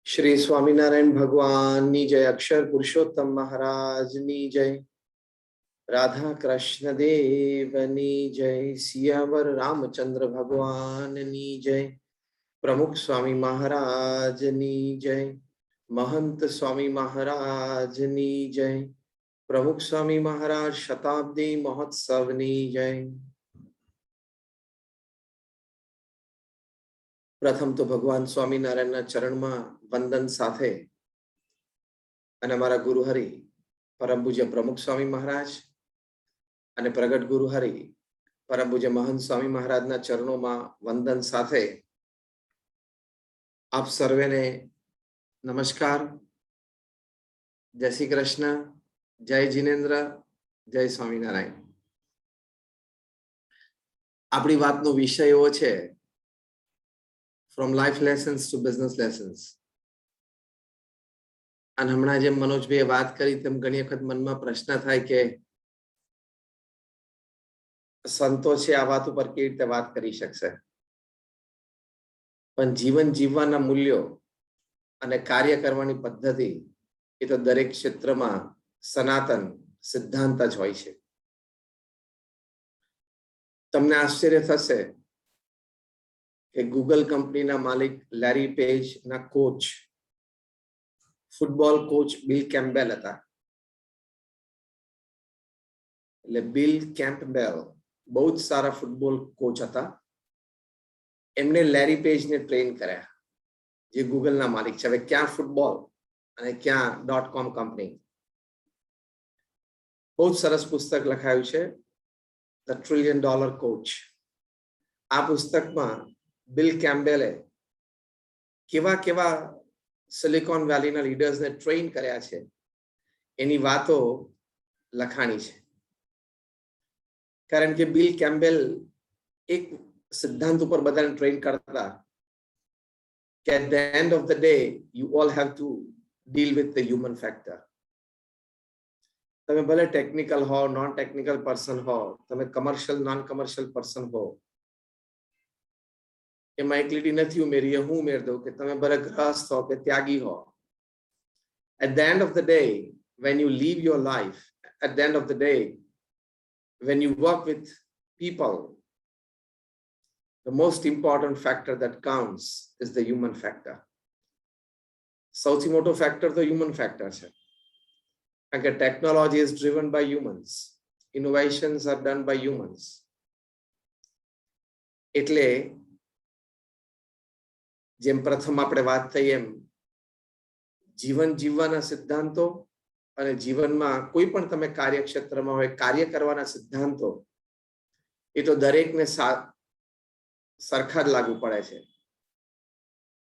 श्री स्वामीनारायण भगवान नी जय, अक्षर पुरुषोत्तम महाराज नी जय, राधा कृष्ण देवनी जय, सियावर रामचंद्र भगवान नी जय, प्रमुख स्वामी महाराज नी जय, महंत स्वामी महाराज नी जय, प्रमुख स्वामी महाराज शताब्दी महोत्सव नी जय। प्रथम तो भगवान स्वामीनारायण चरण में वंदन साथे अने मारा गुरुहरि परम पूज्य प्रमुख स्वामी महाराज अने प्रगट गुरुहरि परम पूज्य महंत स्वामी महाराज ना चरणों में वंदन साथे आप सर्वे ने नमस्कार, जय श्री कृष्ण, जय जिनेन्द्र, जय स्वामीनारायण। आपणी वातनो विषय एवो छे from life lessons to business lessons. अने हमणां जेम मनोजभाईए वात करी तेम घणी वखत मनमा प्रश्न थाय के संतो छे आ वात उपर केवी रीते वात करी शकशे, पण जीवन जीववाना मूल्यो अने कार्य करवानी पद्धति ए तो दरेक क्षेत्रमां सनातन सिद्धांत ज होय छे। तमने आश्चर्य थशे कि गूगल कंपनी ना मालिक लैरी पेज ना coach, football coach bill Campbell हता। એટલે બિલ કેમ્પબેલ बहुत सारा फूटबॉल कोच हता। एमने लैरी पेज ने ट्रेन कर्या, जे गूगल ना मालिक छे। हवे क्या फूटबॉल अने क्या .com कंपनी। बहुत सरस पुस्तक लखायुं छे, द $1 ट्रिलियन कोच। आ पुस्तक में बिल कैम्पबेले केवा केवा सिलिकॉन वेली ना लीडर्स ने ट्रेन कर्या छे एनी वातो लखाणी छे। कारण के बिल कैम्पबेल एक सिद्धांत ऊपर बधाने ट्रेन करता कि at the end of the day you all have to deal with the human factor. तमे भले टेक्निकल हो, नॉन टेक्निकल पर्सन हो, तमे कमर्शियल नॉन कमर्शियल पर्सन हो, एमां एकलीटी नथी उमेरी, हूँ उमेर दઉં કે તમે ભલે ગ્રહસ્થ હો કે ત્યાગી હો, at the end of the day when you live your life, at the end of the day when you work with people, the most important factor that counts is the human factor. સૌથી મોટો factor તો human factor છે, કારણ કે technology is driven by humans, innovations are done by humans. એટલે જેમ પ્રથમ આપણે વાત થઈ એમ જીવન જીવવાના સિદ્ધાંતો અને જીવનમાં કોઈ પણ તમે કાર્યક્ષેત્રમાં હોય કાર્ય કરવાના સિદ્ધાંતો એ તો દરેકને સરખા જ લાગુ પડે છે।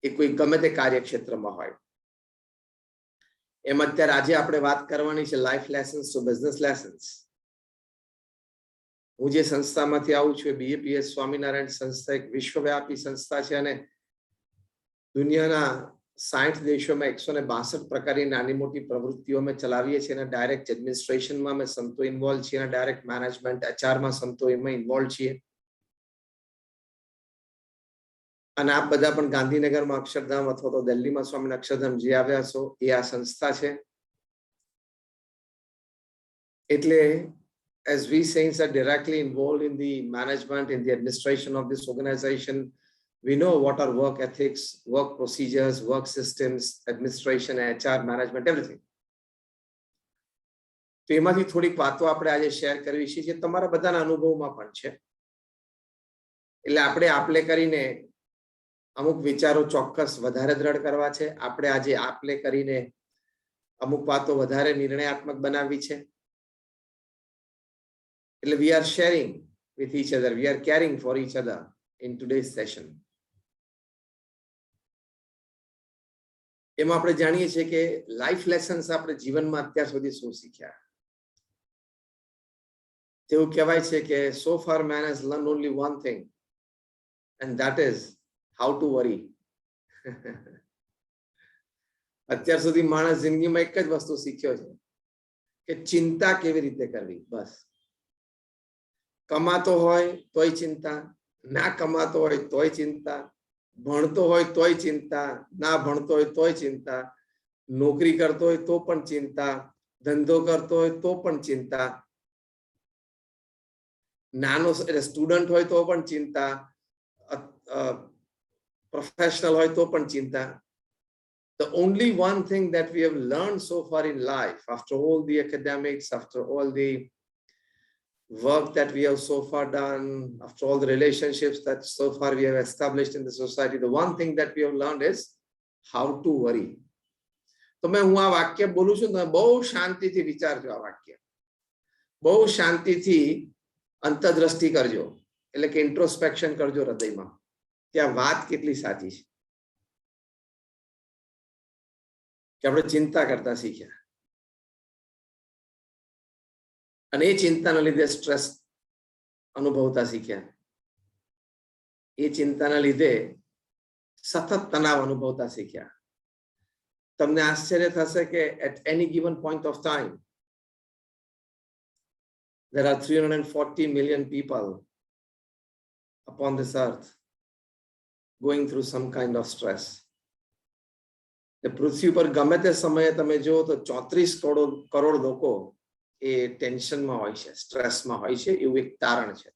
એ કોઈ ગમે તે કાર્યક્ષેત્રમાં હોય એમ અત્યારે આજે આપણે વાત કરવાની છે life lessons to business lessons. હું જે સંસ્થામાંથી આવું છું એ બીએપીએસ સ્વામિનારાયણ સંસ્થા એક વિશ્વવ્યાપી સંસ્થા છે અને दुनियाना 60 देशों में 162 प्रकार नानी मोटी प्रवृत्तियों में चलावीए छे। डायरेक्ट एडमिनिस्ट्रेशन में मैं संतो इन्वॉल्व छे, डायरेक्ट मैनेजमेंट एचआर में संतो में इन्वॉल्व छे। अने आप बधा पण गांधीनगर में अक्षरधाम अथवा तो दिल्ली में स्वामी अक्षरधाम जे आव्या छो ए आ संस्था छे। एटले as we saints are directly involved in the management, in the administration of this organization, we know what are work ethics, work procedures, work systems, administration, HR, management, everything. तो एमांथी थोड़ीक वातो आपणे आजे शेर करवी छे जे तमारा बधाना अनुभवमां पण छे। એટલે આપણે આપલે કરીને અમુક વિચારો ચોક્કસ વધારે દ્રઢ કરવા છે। આપણે આજે આપલે કરીને અમુક વાતો વધારે નિર્ણયાત્મક બનાવવી છે। એટલે we are sharing with each other, we are caring for each other in today's session. એમાં આપણે જાણીએ છીએ કે લાઈફ લેસન્સ આપણે જીવનમાં અત્યાર સુધી શું શીખ્યા। તેવું કહેવાય છે કે so far man has learned only one thing and that is how to worry. અત્યાર સુધી માણસ જિંદગીમાં એક જ વસ્તુ શીખ્યો છે કે ચિંતા કેવી રીતે કરવી, બસ। કમાતો હોય તોય ચિંતા, ના કમાતો હોય તોય ચિંતા, ભણતો હોય તોય ચિંતા, ના ભણતો હોય તોય ચિંતા, નોકરી કરતો હોય તો પણ ચિંતા, ધંધો કરતો હોય તો પણ ચિંતા, નાનો સ્ટુડન્ટ હોય તો પણ ચિંતા, પ્રોફેશનલ હોય તો પણ ચિંતા. The only one thing that we have learned so far in life, after all the academics, after all the work that we have so far done, after all the relationships that so far we have established in the society, the one thing that we have learned is how to worry. તો મેં હું આ વાક્ય બોલું છું, તમે બહુ શાંતિથી વિચારજો. આ વાક્ય બહુ શાંતિથી અંતર્દ્રષ્ટિ કરજો, એટલે કે ઇન્ટ્રોસ્પેક્શન કરજો હૃદયમાં કે આ વાત કેટલી સાચી છે, કે આપણે ચિંતા કરતા શીખ્યા અને એ ચિંતાના લીધે સ્ટ્રેસ અનુભવતા શીખ્યા. એ ચિંતાના લીધે સતત તણાવ અનુભવતા શીખ્યા. તમને આશ્ચર્ય થશે કે at any given point of time there are 340 million people upon this earth going through some kind of stress. પૃથ્વી પર ગમે તે સમયે તમે જુઓ તો 34 કરોડ લોકો એ ટેન્શનમાં હોય છે, સ્ટ્રેસમાં હોય છે, એવું એક તારણ છે.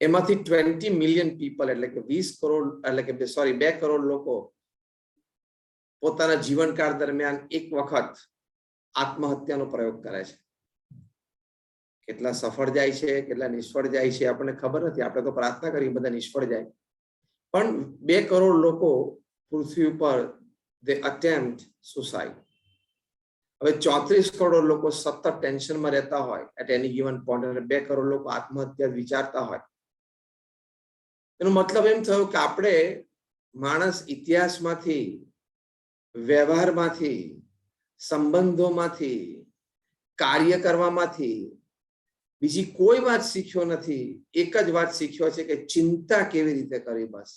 એમાંથી 20 મિલિયન પીપલ એટલે કે 20 કરોડ એટલે કે 2 કરોડ લોકો પોતાના જીવનકાળ દરમિયાન એક વખત આત્મહત્યાનો પ્રયોગ કરે છે. કેટલા સફળ જાય છે, કેટલા નિષ્ફળ જાય છે આપણને ખબર નથી. આપણે તો પ્રાર્થના કરીએ બધા નિષ્ફળ જાય, પણ 2 કરોડ લોકો પૃથ્વી ઉપર they attempt suicide. હવે 34 કરોડ લોકો સતત ટેન્શનમાં રહેતા હોય at any given point, અને 2 કરોડ લોકો આત્મહત્યા વિચારતા હોય. એનો મતલબ એમ થયો કે આપણે માણસ ઇતિહાસમાંથી, વ્યવહારમાંથી, સંબંધોમાંથી, કાર્ય કરવામાંથી બીજી કોઈ વાત શીખ્યો નથી. એક જ વાત શીખ્યો છે કે ચિંતા કેવી રીતે કરવી. બસ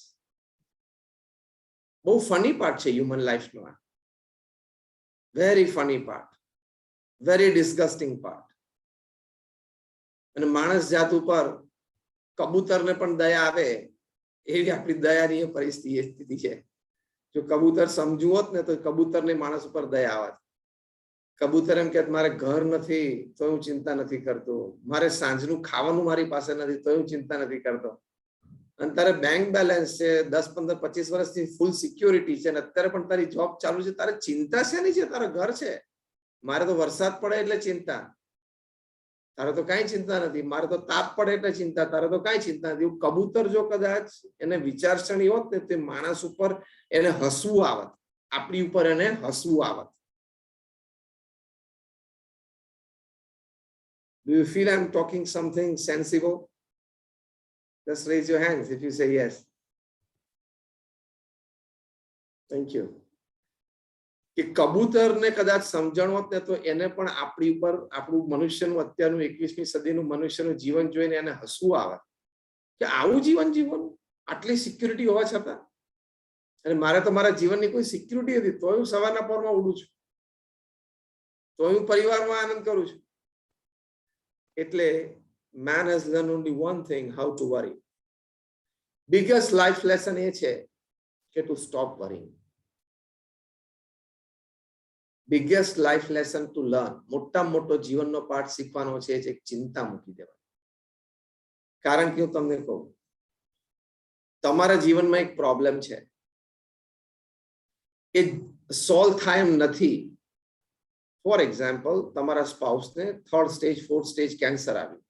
બહુ ફની પાર્ટ છે હ્યુમન લાઈફનો આ. Very funny part, very ડિસ્ગસ્ટિંગ part. અને માણસ જાત ઉપર કબૂતરને પણ દયા આવે એવી આપણી દયાનીય પરિસ્થિતિ છે. જો કબૂતર સમજવું હોત ને તો કબૂતરને માણસ ઉપર દયા આવત. કબૂતર એમ કે મારે ઘર નથી તો હું ચિંતા નથી કરતો, મારે સાંજનું ખાવાનું મારી પાસે નથી તો હું ચિંતા નથી કરતો, અને તારે બેંક બેલેન્સ છે, 10, 15, 25 વર્ષથી ફૂલ સિક્યોરિટી છે, અને અત્યારે પણ તારી જોબ ચાલુ છે, તારે ચિંતા શેની છે? તારો ઘર છે. મારે તો વરસાદ પડે એટલે ચિંતા, તારે તો કાંઈ ચિંતા નથી. મારે તો તાપ પડે એટલે ચિંતા, તારે તો કાંઈ ચિંતા નથી. એવું કબૂતર જો કદાચ એને વિચારસરણી હોત ને તે માણસ ઉપર એને હસવું આવત, આપણી ઉપર એને હસવું આવત. Do you feel I'm talking something sensible? Just raise your hands if you say yes. Thank you. કે કબૂતરને કદાચ સમજણ હોત ને તો એને પણ આપણી ઉપર, આપણું મનુષ્યનું અત્યારનું 21મી સદીનું મનુષ્યનું જીવન જોઈને એને હસવું આવે કે આવું જીવન જીવવાનું, આટલી સિક્યુરિટી હોવા છતાં. અને મારે તો મારા જીવનની કોઈ સિક્યુરિટી નથી, તો હું સવારના પોરમાં ઉડું છું, તો હું પરિવારમાં આનંદ કરું છું. એટલે man has learned only one thing, how to worry. Biggest life lesson એ છે કે to stop worrying. Biggest life lesson to learn, મોટામાં મોટો જીવનનો પાઠ શીખવાનો છે ચિંતા મૂકી દેવાની. કારણ કે હું તમને કહું, તમારા જીવનમાં એક પ્રોબ્લેમ છે એ સોલ્વ થાય એમ નથી. ફોર એક્ઝામ્પલ, તમારા સ્પાઉસને 3rd stage 4th stage cancer આવ્યું.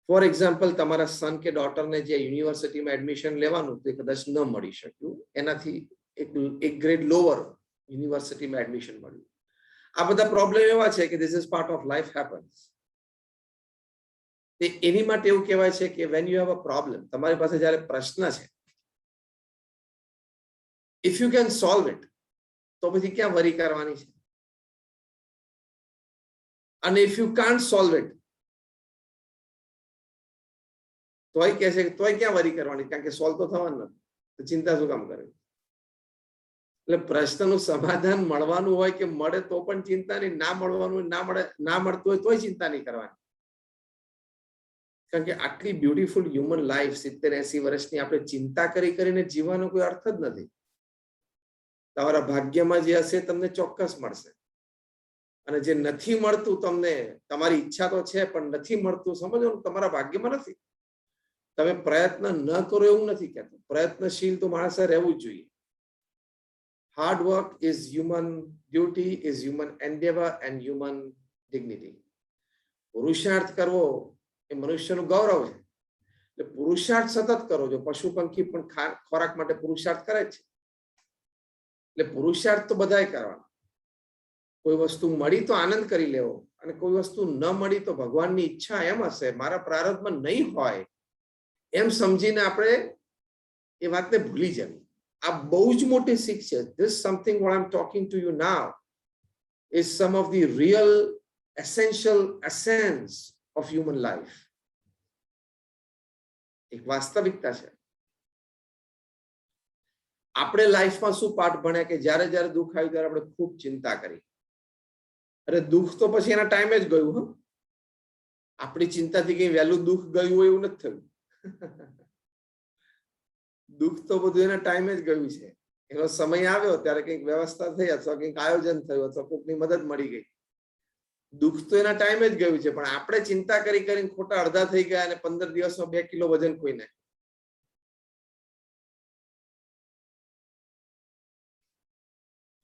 ફોર એક્ઝામ્પલ, તમારા સન કે ડોટરને જે યુનિવર્સિટીમાં એડમિશન લેવાનું તે કદાચ ન મળી શક્યું, એનાથી એક ગ્રેડ લોવર યુનિવર્સિટીમાં એડમિશન મળ્યું. આ બધા પ્રોબ્લેમ એવા છે કે this is part of life happens. એની માટે એવું કહેવાય છે કે when you have a problem, તમારી પાસે જ્યારે પ્રશ્ન છે, if you can solve it, તો પછી ક્યાં વરી કરવાની છે? અને if you can't solve it, તોય કહે છે કે તોય ક્યાં વરી કરવાની, કારણ કે સોલ્વ તો થવાનું નથી, તો ચિંતા શું કામ કરે? એટલે પ્રશ્નનું સમાધાન મળવાનું હોય કે મળે તો પણ ચિંતા નહીં, ના મળવાનું હોય, ના મળતું હોય તોય ચિંતા નહીં કરવાની. કારણ કે આટલી બ્યુટીફુલ હ્યુમન લાઈફ 70-80 વર્ષની આપણે ચિંતા કરી કરીને જીવવાનો કોઈ અર્થ જ નથી. તમારા ભાગ્યમાં જે હશે તમને ચોક્કસ મળશે, અને જે નથી મળતું તમને, તમારી ઈચ્છા તો છે પણ નથી મળતું, સમજો તમારા ભાગ્યમાં નથી. તમે પ્રયત્ન ન કરો એવું નથી કહેતો, પ્રયત્નશીલ તો માણસે રહેવું જ જોઈએ. Hard work is human duty, is human endeavour and human dignity. પુરુષાર્થ કરવો એ મનુષ્યનું ગૌરવ છે. એટલે પુરુષાર્થ સતત કરો. જો પશુ પંખી પણ ખોરાક માટે પુરુષાર્થ કરે છે, એટલે પુરુષાર્થ તો બધાએ કરવાનો. કોઈ વસ્તુ મળી તો આનંદ કરી લેવો, અને કોઈ વસ્તુ ન મળી તો ભગવાનની ઈચ્છા એમ હશે, મારા પ્રારબ્ધમાં નહીં હોય એમ સમજીને આપણે એ વાતને ભૂલી જવી. આ બહુ જ મોટી શીખ છે. This something what I'm talking to you now is some of the real essential essence of human life. એક વાસ્તવિકતા છે. આપણે લાઈફમાં શું પાઠ ભણ્યા કે જ્યારે જ્યારે દુઃખ આવ્યું ત્યારે આપણે ખૂબ ચિંતા કરી. અરે દુઃખ તો પછી એના ટાઈમે જ ગયું. આપણી ચિંતાથી કઈ વહેલું દુઃખ ગયું હોય એવું નથી થયું. દુઃખ તો બધું એના ટાઈમે જ ગયું છે. એનો સમય આવ્યો ત્યારે કંઈક વ્યવસ્થા થઈ, અથવા કંઈક આયોજન થયું, અથવા કોઈકની મદદ મળી ગઈ. દુઃખ તો એના ટાઈમે જ ગયું છે, પણ આપણે ચિંતા કરી કરીને ખોટા અડધા થઈ ગયા, અને 15 દિવસમાં 2 કિલો વજન કોઈને.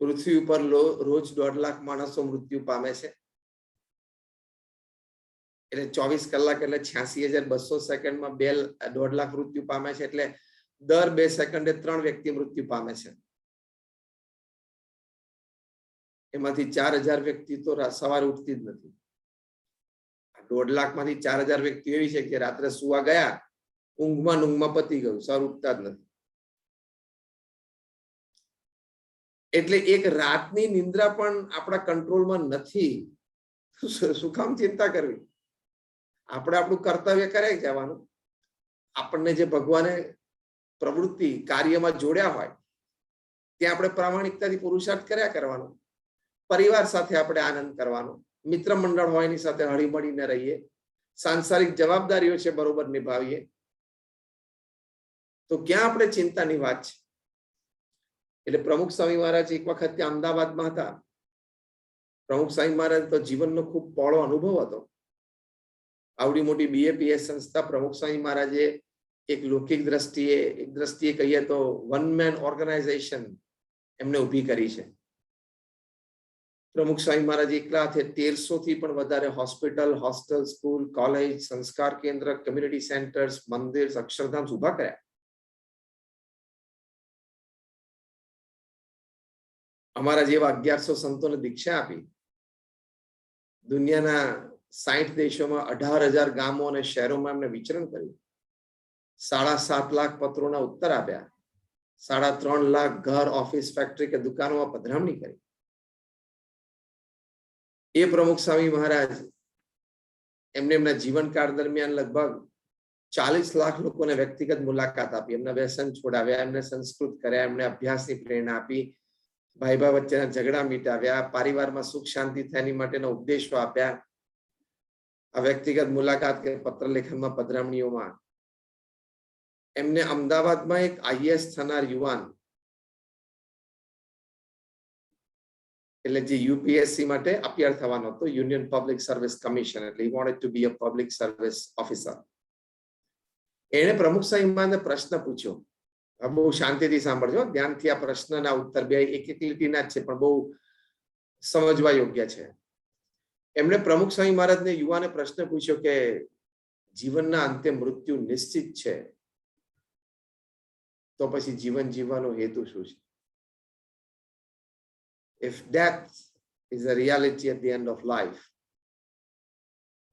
પૃથ્વી ઉપર રોજ 1.5 લાખ માણસો મૃત્યુ પામે છે. એટલે 24 કલાક એટલે 86,200 સેકન્ડમાં 1.5 લાખ મૃત્યુ પામે છે. એટલે દર 2 સેકન્ડે 3 વ્યક્તિ મૃત્યુ પામે છે. એમાંથી 4,000 વ્યક્તિ તો સવારે ઉઠતી જ નથી. 1.5 લાખમાંથી 4,000 વ્યક્તિ એવી છે કે રાત્રે સુવા ગયા, ઊંઘમાં પતી ગયું, સવાર ઉઠતા જ નથી. એટલે એક રાતની નિંદ્રા પણ આપણા કંટ્રોલમાં નથી. શું કામ ચિંતા કરવી? આપણે આપણું કર્તવ્ય કરે જવાનું. આપણને જે ભગવાને પ્રવૃત્તિ કાર્યમાં જોડ્યા હોય ત્યાં આપણે પ્રામાણિકતાથી પુરુષાર્થ કર્યા કરવાનો. પરિવાર સાથે આપણે આનંદ કરવાનો, મિત્ર મંડળ હોય એની સાથે હળી મળીને રહીએ, સાંસારિક જવાબદારીઓ છે બરોબર નિભાવીએ. તો ક્યાં આપણે ચિંતાની વાત છે? એટલે પ્રમુખ સ્વામી મહારાજ એક વખત ત્યાં અમદાવાદમાં હતા. પ્રમુખ સ્વામી મહારાજ તો જીવનનો ખૂબ પહોળો અનુભવ હતો. આવડી મોટી BAPS સંસ્થા પ્રમુખ સ્વામી મહારાજે એક લૌકિક દ્રષ્ટિએ કહીએ તો વન મેન ઓર્ગેનાઇઝેશન એમને ઊભી કરી છે. પ્રમુખ સ્વામી મહારાજ એકલા હાથે 1300 થી પણ વધારે હોસ્પિટલ, હોસ્ટેલ, સ્કૂલ, કોલેજ, સંસ્કાર કેન્દ્ર, કમ્યુનિટી સેન્ટર્સ, મંદિર, અક્ષરધામ ઊભા કર્યા. અમારા જેવા 1100 સંતોને દીક્ષા આપી. દુનિયાના 60 દેશોમાં 18,000 ગામો અને શહેરોમાં એમને વિચરણ કર્યું. 7.5 લાખ પત્રોના ઉત્તર આપ્યા. 3.5 લાખ ઘર, ઓફિસ, ફેક્ટરી કે દુકાનોમાં પધરામણી કરી. એ પ્રમુખ સ્વામી મહારાજ એમના જીવનકાળ દરમિયાન લગભગ 40 લાખ લોકોને વ્યક્તિગત મુલાકાત આપી. એમના વ્યસન છોડાવ્યા, એમને સંસ્કૃત કર્યા, એમને અભ્યાસની પ્રેરણા આપી, ભાઈ વચ્ચેના ઝઘડા મિટાવ્યા, પરિવારમાં સુખ શાંતિ થાય એની માટેના ઉપદેશો આપ્યા. આ વ્યક્તિગત મુલાકાત કે પત્ર લેખનમાં પધરામણીઓમાં એમને અમદાવાદમાં એક IAS થનાર યુવાન, એટલે જે UPSC માટે અપિયર થવાનો હતો, યુનિયન પબ્લિક સર્વિસ કમિશન, એટલે he wanted to be a public service officer. એને પ્રમુખ સ્વામી મહારાજને પ્રશ્ન પૂછ્યો. બહુ શાંતિથી સાંભળજો, ધ્યાનથી. આ પ્રશ્નના ઉત્તર બે એક લીટીના જ છે, પણ બહુ સમજવા યોગ્ય છે. એમણે પ્રમુખ સ્વામી મહારાજને યુવાને પ્રશ્ન પૂછ્યો કે જીવનના અંતે મૃત્યુ નિશ્ચિત છે, તો પછી જીવન જીવવાનો હેતુ શું છે? If death is a reality at the end of life,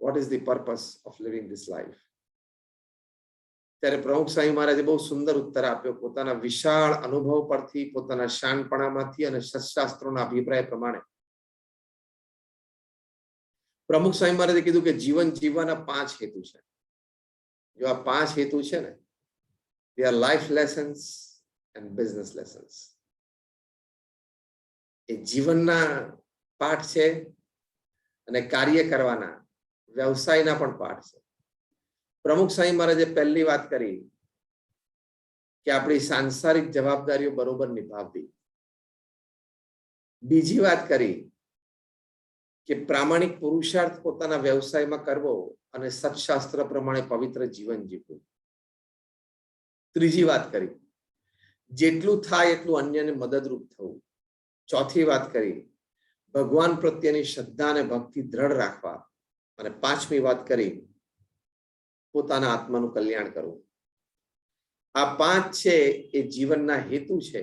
what is the purpose of living this life? ત્યારે પ્રમુખ સ્વામી મહારાજે બહુ સુંદર ઉત્તર આપ્યો. પોતાના વિશાળ અનુભવ પરથી, પોતાના શાનપણામાંથી અને શાસ્ત્રોના અભિપ્રાય પ્રમાણે પ્રમુખ સ્વામી મહારાજે કીધું કે જીવન જીવવાના 5 હેતુ છે. જો આ 5 હેતુ છે ને, they are life lessons and business lessons. એ જીવનના પાઠ છે અને કાર્ય કરવાના, વ્યવસાયના પણ પાઠ છે. પ્રમુખ સ્વામી મહારાજે પહેલી વાત કરી કે આપણી સાંસારિક જવાબદારીઓ બરોબર નિભાવવી. બીજી વાત કરી કે પ્રામાણિક પુરુષાર્થ પોતાના વ્યવસાયમાં કરવો અને સત્શાસ્ત્ર પ્રમાણે પવિત્ર જીવન જીવવું. ત્રીજી વાત કરી જેટલું થાય એટલું અન્યને મદદરૂપ થવું. ચોથી વાત કરી ભગવાન પ્રત્યેની શ્રદ્ધા અને ભક્તિ દ્રઢ રાખવા. અને પાંચમી વાત કરી પોતાના આત્માનું કલ્યાણ કરવું. આ પાંચ છે એ જીવનના હેતુ છે.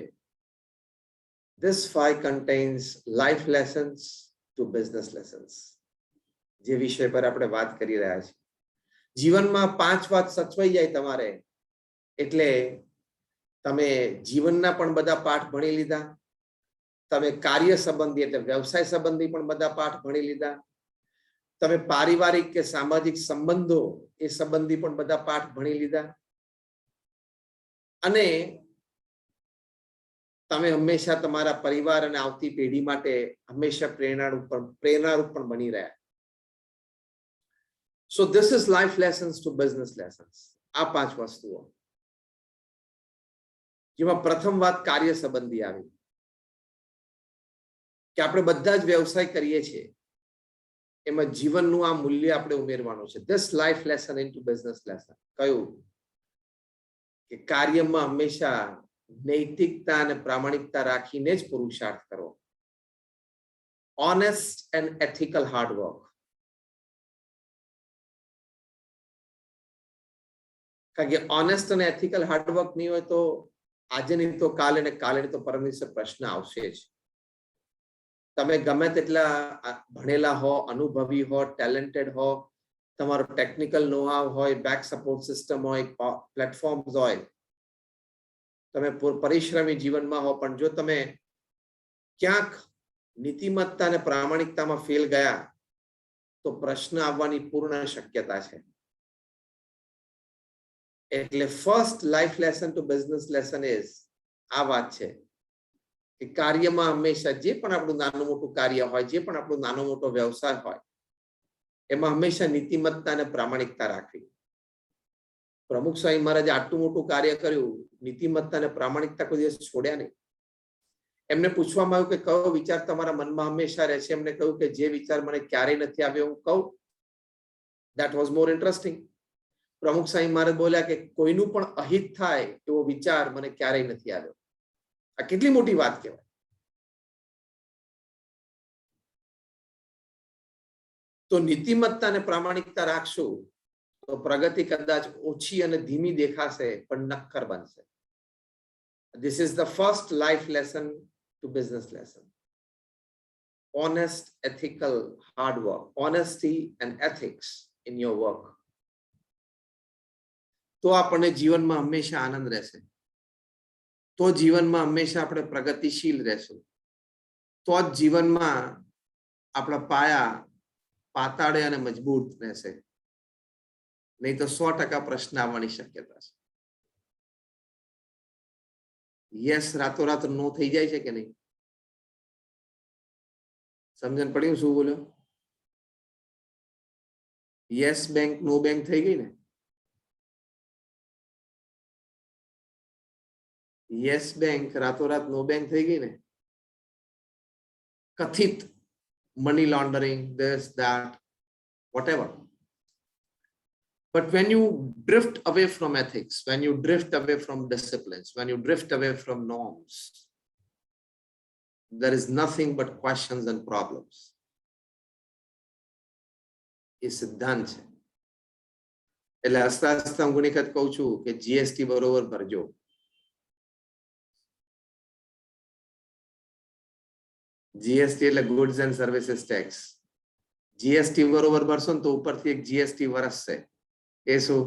This 5 contains life lessons to business lessons. જે વિષય પર આપણે વાત કરી રહ્યા છીએ. જીવનમાં 5 વાત સચવાઈ જાય તમારે એટલે તમે જીવનના પણ બધા પાઠ ભણી લીધા, તમે કાર્ય સંબંધી એટલે વ્યવસાય સંબંધી પણ બધા પાઠ ભણી લીધા, તમે પારિવારિક કે સામાજિક સંબંધો એ સંબંધી પણ બધા પાઠ ભણી લીધા, અને તમે હંમેશા તમારા પરિવાર અને આવતી પેઢી માટે હંમેશા પ્રેરણારૂપ પણ બની રહ્યા. So this is life lessons to business lessons. આ 5 વસ્તુઓ, જેમાં પ્રથમ વાત કાર્ય સંબંધી આવી કે આપણે બધા જ વ્યવસાય કરીએ છીએ એમાં જીવનનું આ મૂલ્ય આપણે ઉમેરવાનું છે. This life lesson into business lesson કયું કે કાર્યમાં હંમેશા નૈતિકતા અને પ્રામાણિકતા રાખીને જ પુરુષાર્થ કરો. Honest and ethical hard work. કારણ કે ઓનેસ્ટ અને એથિકલ હાર્ડવર્ક નહીં હોય તો આજે નહીં તો કાલે અને કાલે નહીં તો પરમ દિવસે પ્રશ્ન આવશે જ. તમે ગમે તેટલા ભણેલા હો, અનુભવી હો, ટેલેન્ટેડ હો, તમારો ટેકનિકલ નો હાવ હોય, બેક સપોર્ટ સિસ્ટમ હોય, પ્લેટફોર્મ્સ હોય, તમે પરિશ્રમી જીવનમાં હો, પણ જો તમે ક્યાંક નીતિમત્તા અને પ્રામાણિકતામાં ફેલ ગયા તો પ્રશ્ન આવવાની પૂર્ણ શક્યતા છે. એટલે first life lesson to business lesson is આ વાત છે કે કાર્યમાં હંમેશા જે પણ આપણું નાનું મોટું કાર્ય હોય, જે પણ આપણો નાનો મોટો વ્યવસાય હોય, એમાં હંમેશા નીતિમત્તા અને પ્રામાણિકતા રાખવી. પ્રમુખ સ્વામી મહારાજે આટલું મોટું કાર્ય કર્યું, નીતિમત્તા અને પ્રામાણિકતા કોઈ દિવસ છોડ્યા નહીં. એમને પૂછવામાં આવ્યું કે કયો વિચાર તમારા મનમાં હંમેશા રહે છે? એમને કહ્યું કે જે વિચાર મને ક્યારેય નથી આવ્યો હું કહું. That was more interesting. પ્રમુખ સ્વામી મહારાજ બોલ્યા કે કોઈનું પણ અહિત થાય એવો વિચાર મને ક્યારેય નથી આવ્યો. આ કેટલી મોટી વાત કહેવાય. તો નીતિમત્તા અને પ્રામાણિકતા રાખશું તો પ્રગતિ કદાચ ઓછી અને ધીમી દેખાશે પણ નક્કર બનશે. This is the first life lesson to business lesson. Honest, ethical, hard work. Honesty and ethics in your work. તો આપણને જીવનમાં હંમેશા આનંદ રહેશે, તો જીવનમાં હંમેશા આપણે પ્રગતિશીલ રહેશું, તો જ જીવનમાં આપણા પાયા પાતાળે અને મજબૂત રહેશે. નહીં તો 100% પ્રશ્ન આવવાની શક્યતા છે. યસ રાતોરાત નો થઈ જાય છે કે નહીં? સમજણ પડ્યું શું બોલ્યો? યસ બેંક નો બેંક થઈ ગઈ ને? યસ બેંક રાતોરાત નો બેંક થઈ ગઈ ને? કથિત money laundering, this, that, whatever. But when you drift away from ethics, when you drift away from disciplines, when you drift away from norms, there is nothing but questions and problems. એ સિદ્ધાંત છે. એટલે હસતા હસતા હું ઘણી વખત કહું છું કે જીએસટી બરોબર ભરજો. જીએસટી એટલે goods and services tax. GST બરોબર ભરશો ને તો ઉપરથી એક જીએસટી વરસશે. એ શું?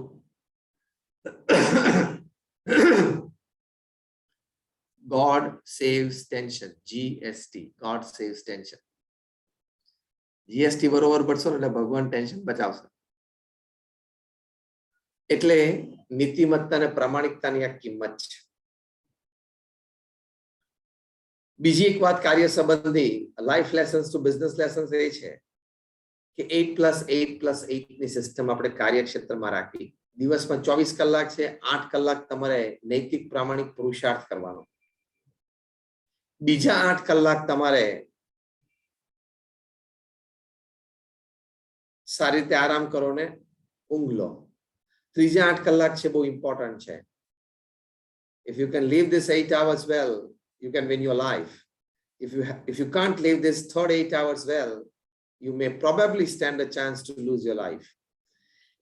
God saves tension. GST. God saves tension. GST બરોબર ભરશો ને એટલે ભગવાન ટેન્શન બચાવશે. એટલે નીતિમત્તા અને પ્રામાણિકતાની આ કિંમત છે. બીજી એક વાત કાર્ય સંબંધી life lessons to business lessons એ છે કે 8+8+8 ની સિસ્ટમ આપણે કાર્યક્ષેત્રમાં રાખી. દિવસમાં 24 કલાક છે, 8 કલાક તમારે નૈતિક પ્રામાણિક પુરુષાર્થ કરવાનો, બીજા 8 કલાક તમારે સારી રીતે આરામ કરો ને ઊંઘ લો. ત્રીજા 8 કલાક છે બહુ ઇમ્પોર્ટન્ટ છે. If you can live this 8 hours well, you can win your life. If you can't live this third 8 hours well, you may probably stand a chance to lose your life.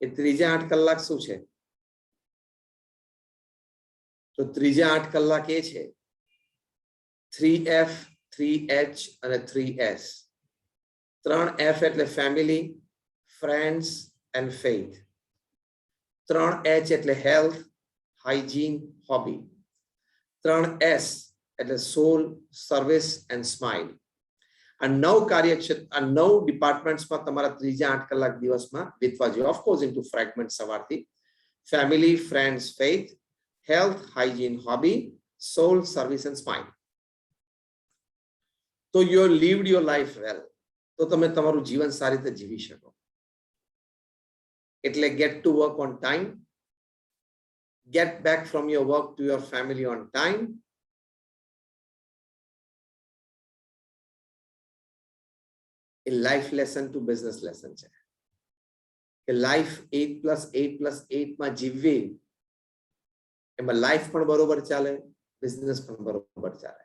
એ ત્રીજા 8 કલાક શું છે? તો ત્રીજા 8 કલાક એ છે 3F, 3H અને 3S. 3F એટલે family, friends and faith. 3H એટલે હેલ્થ, હાઇજીન, હોબી. 3S એટલે સોલ, સર્વિસ એન્ડ સ્માઇલ. આ 9 કાર્યક્ષેત્ર, આ 9 ડિપાર્ટમેન્ટ્સમાં તમારા ત્રીજા 8 કલાક દિવસમાં વીતવા જોઈએ. ઓફકોર્સ ઇન્ટુ ફ્રેગમેન્ટ સવારથી family, friends, faith, health, hygiene, hobby, soul, service and smile. તો you lived your life well. તો તમે તમારું જીવન સારી રીતે જીવી શકો. એટલે get to work on time, get back from your work to your family on time. A life lesson to business lesson છે કે લાઈફ 8+8+8 માં જીવવી, એમાં લાઈફ પણ બરોબર ચાલે, બિઝનેસ પણ બરોબર ચાલે,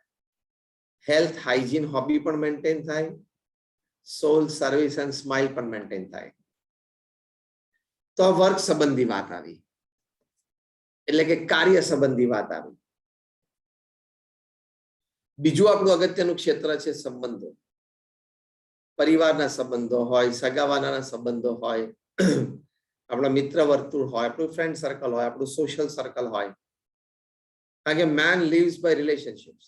હેલ્થ, હાઇજીન, હોબી પણ મેન્ટેન થાય, સોલ, સર્વિસ એન્ડ સ્માઇલ પણ મેન્ટેન થાય. તો વર્ક સંબંધી વાત આવી, એટલે કે કાર્ય સંબંધી વાત આવી. બીજું આપણું અગત્યનું ક્ષેત્ર છે સંબંધો. પરિવારના સંબંધો હોય, સગાવાલાના સંબંધો હોય, આપણા મિત્ર વર્તુળ હોય, આપણું ફ્રેન્ડ સર્કલ હોય, આપણું સોશિયલ સર્કલ હોય. કારણ કે મેન લીવ્સ બાય રિલેશનશિપ્સ.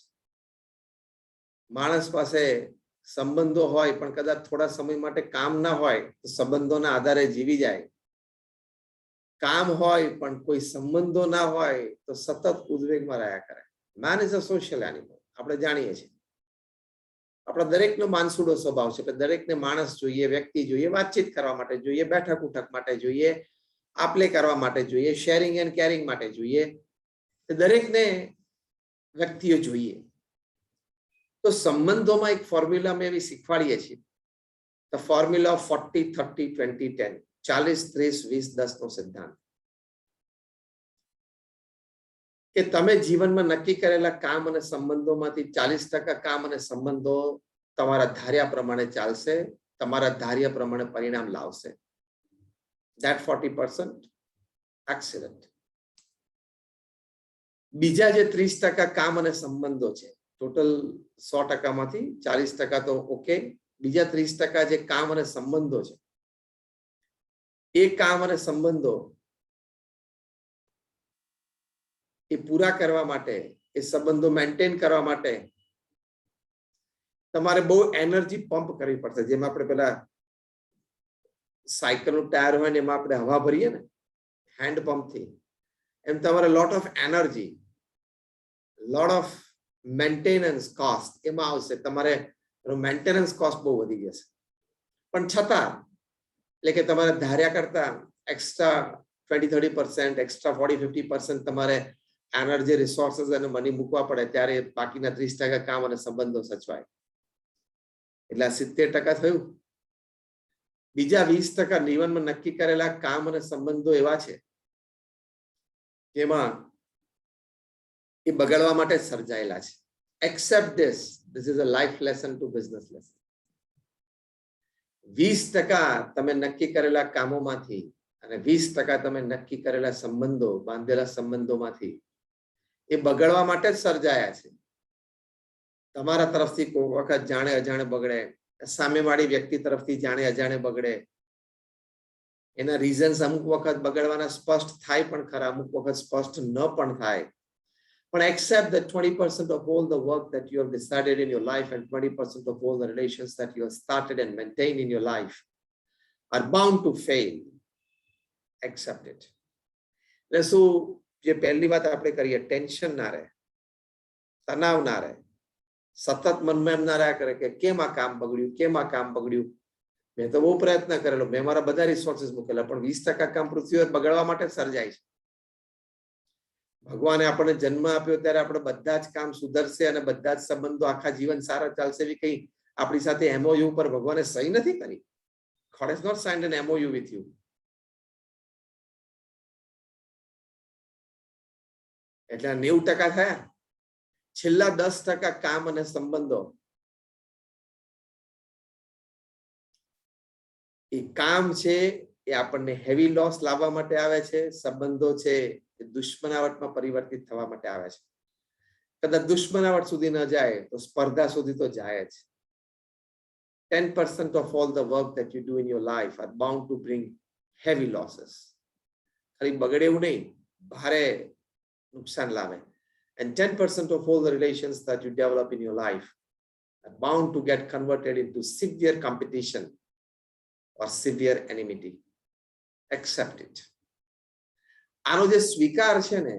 માણસ પાસે સંબંધો હોય પણ કદાચ થોડા સમય માટે કામ ના હોય તો સંબંધોના આધારે જીવી જાય. કામ હોય પણ કોઈ સંબંધો ના હોય તો સતત ઉદ્વેગમાં રહ્યા કરે. Main is a social animal. આપણે જાણીએ છીએ આપણા દરેકનો માનસુડો સ્વભાવ છે. એટલે દરેકને માણસ જોઈએ, વ્યક્તિ જોઈએ, વાતચીત કરવા માટે જોઈએ, બેઠક ઉઠક માટે જોઈએ, આપલે કરવા માટે જોઈએ, શેરિંગ એન્ડ કેરિંગ માટે જોઈએ. દરેકને વ્યક્તિઓ જોઈએ. તો સંબંધોમાં એક ફોર્મ્યુલા અમે એવી શીખવાડીએ છીએ, ધ ફોર્મ્યુલા ઓફ 40-30-20-10, 40-30-20-10 નો સિદ્ધાંત. કે તમે જીવનમાં નક્કી કરેલા કામ અને સંબંધોમાંથી 40% કામ અને સંબંધો તમારા ધાર્યા પ્રમાણે ચાલશે, તમારા ધાર્યા પ્રમાણે પરિણામ લાવશે. That 40% excellent. બીજા જે 30% કામ અને સંબંધો છે, ટોટલ 100% માંથી 40% તો ઓકે, બીજા 30% જે કામ અને સંબંધો છે, એ કામ અને સંબંધો એ પૂરા કરવા માટે, એ સંબંધો મેન્ટેન કરવા માટે તમારે બહુ એનર્જી પંપ કરવી પડશે. જેમાં આપણે પેલા સાયકલનું ટાયર હોય ને એમાં આપણે હવા ભરીએ ને હેન્ડ પંપથી, એમ તમારે lot of energy, lot of maintenance cost એમાં આવશે. તમારે મેન્ટેનન્સ કોસ્ટ બહુ વધી જશે. પણ છતાં એટલે કે તમારે ધાર્યા કરતા એક્સ્ટ્રા 20-30%, એક્સ્ટ્રા 40-50% તમારે એનર્જી, રિસોર્સિસ અને મની મૂકવા પડે, ત્યારે બાકીના 30% કામ અને સંબંધો સચવાય. એટલે 70% થયું. બીજા 20% જીવનમાં નક્કી કરેલા કામ અને સંબંધો એવા છે જેમાં એ બગાડવા માટે સર્જાયેલા છે. Accept this. This is a life lesson to business lesson. 20% તમે નક્કી કરેલા કામોમાંથી અને 20% તમે નક્કી કરેલા સંબંધો, બાંધેલા સંબંધોમાંથી એ બગડવા માટે જ સર્જાયા છે. તમારા તરફથી કોઈ વખત જાણે અજાણે બગડે, સામેવાળી વ્યક્તિ તરફથી જાણે અજાણે બગડે. એના રીઝન્સ અમુક વખત બગડવાના સ્પષ્ટ થાય પણ ખરા, અમુક વખત સ્પષ્ટ ન પણ થાય. પણ accept that 20% of all the work that you have decided in your life and 20% of all the relations that you have started and maintained in your life are bound to fail. Accept it. એટલે શું, જે પહેલી વાત આપણે કરીએ, tension ના રહે, તણાવ ના રહે, સતત મનમાં એમ ના રહ્યા કરે કે કેમ આ કામ બગડ્યું, કેમ આ કામ બગડ્યું. મેં તો બહુ પ્રયત્ન કરેલો, મેં મારા બધા રિસોર્સિસ મૂકેલા, પણ 20% કામ પૃથ્વી બગાડવા માટે સર્જાય છે. ભગવાને આપણને જન્મ આપ્યો ત્યારે આપણે બધા જ કામ સુધરશે અને બધા જ સંબંધો આખા જીવન સારા ચાલશે એવી કઈ આપણી સાથે MOU પર ભગવાને સહી નથી કરી. God has not signed an MOU with you. એટલે 90% થયા, છેલ્લા 10% કામ અને સંબંધો. એ કામ છે એ આપણને હેવી લોસ લાવવા માટે આવે છે, સંબંધો છે એ દુશ્મનાવટમાં પરિવર્તિત થવા માટે આવે છે. કદાચ દુશ્મનાવટ સુધી ન જાય તો સ્પર્ધા સુધી તો જાય જ. 10% of all the work that you do in your life are bound to bring heavy losses. ખાલી બગડે એવું નહીં, ભારે નુકસાન લાવે. And 10% of all the relations that you develop in your life are bound to get converted into severe competition or severe enmity. Accept it. આનો જે સ્વીકાર છે ને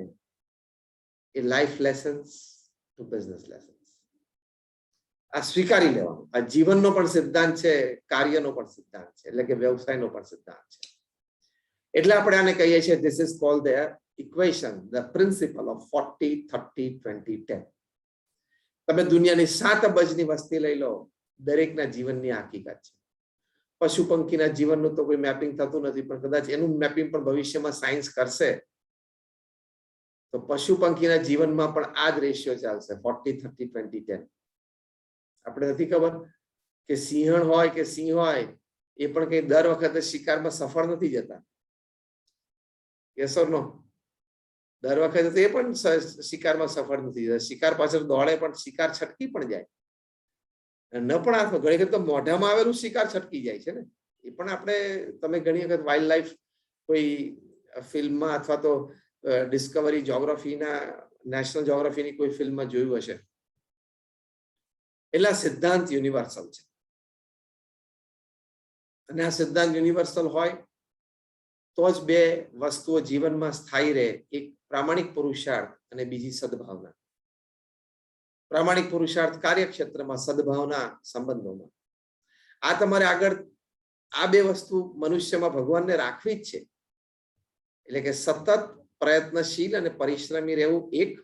એ life lessons to business lessons. આ સ્વીકારી લેવાનું. આ જીવનનો પણ સિદ્ધાંત છે, કાર્યનો પણ સિદ્ધાંત છે, એટલે કે વ્યવસાયનો પણ સિદ્ધાંત છે. એટલે આપણે આને કહીએ છીએ this is called the equation, the principle of 40 30 20 10. તમે દુનિયાની 7 અબજની વસ્તી લઈ લો, દરેકના જીવનની હકીકત છે. પશુ પંખીના જીવનનું તો કોઈ મેપિંગ થતું નથી, પણ કદાચ એનું મેપિંગ પણ ભવિષ્યમાં સાયન્સ કરશે તો પશુ પંખીના જીવનમાં પણ આ જ રેશિયો ચાલશે, 40 30 20 10. આપણે નથી ખબર કે સિંહણ હોય કે સિંહ હોય એ પણ કઈ દર વખતે શિકારમાં સફળ નથી જતા. યસ ઓર નો? દર વખતે તો એ પણ શિકારમાં સફળ નથી જતા. શિકાર પાછળ દોડે પણ શિકાર છટકી પણ જાય. ન પણ આ ઘણી વખત તો મોઢામાં આવેલું શિકાર છટકી જાય છે ને. એ પણ આપણે, તમે ઘણી વખત વાઇલ્ડ લાઈફ કોઈ ફિલ્મમાં અથવા તો ડિસ્કવરી જ્યોગ્રાફીના, નેશનલ જ્યોગ્રાફીની કોઈ ફિલ્મમાં જોયું હશે. એટલે આ સિદ્ધાંત યુનિવર્સલ છે. અને આ સિદ્ધાંત યુનિવર્સલ હોય તો જ બે વસ્તુઓ જીવનમાં સ્થાયી રહે. એક પ્રામાણિક પુરુષાર્થ અને બીજી સદભાવના. પ્રામાણિક પુરુષાર્થ કાર્યક્ષેત્રમાં, સદભાવના સંબંધોમાં. આ તમારે આગળ આ બે વસ્તુ મનુષ્યમાં ભગવાનને રાખવી જ છે. એટલે કે સતત પ્રયત્નશીલ અને પરિશ્રમી રહેવું એક,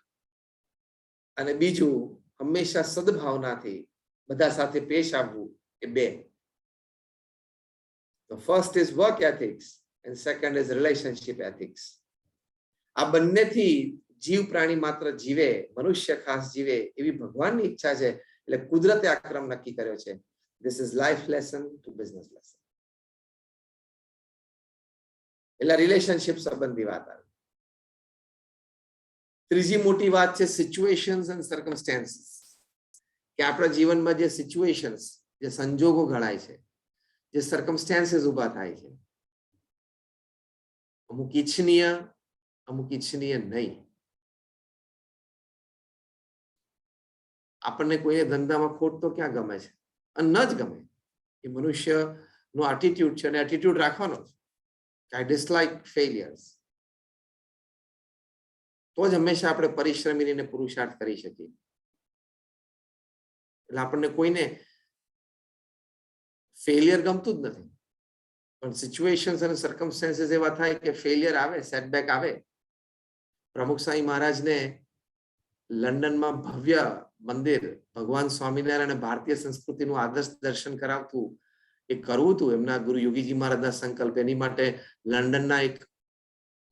અને બીજું હંમેશા સદભાવનાથી બધા સાથે પેશ આવવું એ બે. The first is work ethics and second is relationship ethics. આ બંનેથી જીવ પ્રાણી માત્ર જીવે, મનુષ્ય ખાસ જીવે એવી ભગવાનની ઈચ્છા છે. એટલે કુદરતે આ ક્રમ નક્કી કર્યો છે. This is life lesson to business lesson. એટલે રિલેશનશિપ સંબંધી વાત આવે. ત્રીજી મોટી વાત છે સિચ્યુએશન્સ એન્ડ સર્કમસ્ટેન્સીસ. કે આપણા જીવનમાં જે સિચ્યુએશન્સ, જે સંજોગો ઘડાય છે, જે સર્કમસ્ટેન્સીસ ઊભા થાય છે, અમુક ઈચ્છનીય, અમુક ઈચ્છનીય નહીં. આપણને કોઈ ધંધામાં ખોટ તો ક્યાં ગમે છે? અને ન જ ગમે. એ મનુષ્યનો એટીટ્યુડ છે, અને એટીટ્યુડ રાખવાનો છે કે આઈ ડિસલાઇક ફેલિયર્સ. તો જ હંમેશા આપણે પરિશ્રમી રહીને પુરુષાર્થ કરી શકીએ. એટલે આપણને કોઈને ફેલિયર ગમતું જ નથી, પણ સિચ્યુએશન્સ અને સર્કમસ્ટેન્સીસ એવા થાય કે ફેલિયર આવે, સેટબેક આવે. પ્રમુખ સ્વામી મહારાજને લંડનમાં ભવ્ય મંદિર, ભગવાન સ્વામિનારાયણ અને ભારતીય સંસ્કૃતિનું આદર્શ દર્શન કરાવતું એ કરવું હતું એમના ગુરુ યોગીજી મહારાજના સંકલ્પ. એની માટે લંડનના એક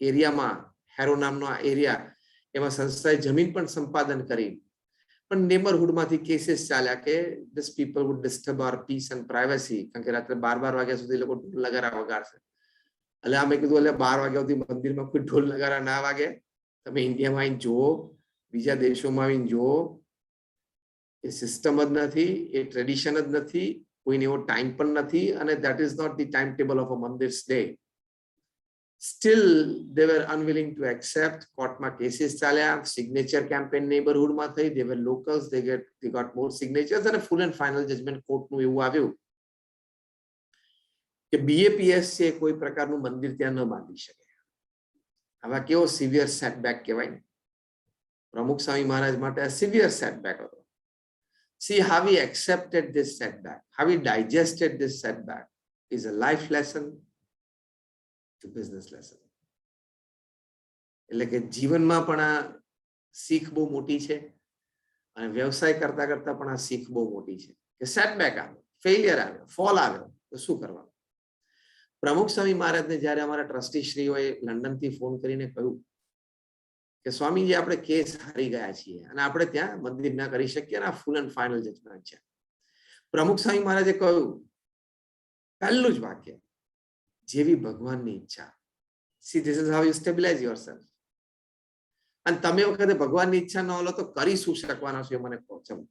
એરિયામાં, હેરો નામનો આ એરિયા, એમાં સંસ્થાએ જમીન પણ સંપાદન કરી. પણ નેબરહુડમાંથી કેસીસ ચાલ્યા કે this people would disturb our peace and privacy, કારણ કે રાત્રે 12 વાગ્યા સુધી લોકો ઢોલ નગારા વગાડશે. એટલે અમે કીધું એટલે 12 વાગ્યા સુધી મંદિરમાં કોઈ ઢોલ નગારા ના વાગે. તમે ઇન્ડિયામાં આવીને જુઓ, બીજા દેશોમાં આવીને જુઓ, એ સિસ્ટમ જ નથી, એ ટ્રેડિશન જ નથી, કોઈને એવો ટાઈમ પણ નથી, અને that is not the time table of a mandir's day. Still they were unwilling to accept. કોર્ટમાં કેસીસ ચાલ્યા, સિગ્નેચર કેમ્પેન નેબરહુડમાં થઈ, they were locals, they got more signatures, અને ફૂલ એન્ડ ફાઇનલ જજમેન્ટ કોર્ટનું એવું આવ્યું કે BAPS છે કોઈ પ્રકારનું મંદિર ત્યાં ન બાંધી શકે. હવે કેવો સિવિયર સેટબેક કહેવાય ને. પ્રમુખ સ્વામી મહારાજ માટે આ સિવિયર સેટબેક હતો. See how he accepted this setback, how he digested this setback. is a life lesson to business lesson. એટલે કે જીવનમાં પણ આ શીખ બહુ મોટી છે અને વ્યવસાય કરતા કરતા પણ આ શીખ બહુ મોટી છે કે સેટબેક આવ્યો, ફેલિયર આવ્યો, ફોલ આવ્યો તો શું કરવાનું. પ્રમુખ સ્વામી મહારાજને જ્યારે અમારા ટ્રસ્ટી શ્રીઓએ લંડનથી ફોન કરીને કહ્યું કે સ્વામીજી આપણે કેસ હારી ગયા છીએ અને આપણે ત્યાં મંદિર ના કરી શકીએ અને આ ફૂલ એન્ડ ફાઇનલ જજમેન્ટ છે. પ્રમુખ સ્વામી મહારાજે કહ્યું પહેલું જ વાક્ય, જેવી ભગવાનની ઈચ્છા. See, this is how you stabilize yourself. અને તમે વખતે ભગવાનની ઈચ્છા ન હોય તો કરી શું શકવાના છો મને કહો. ચલો,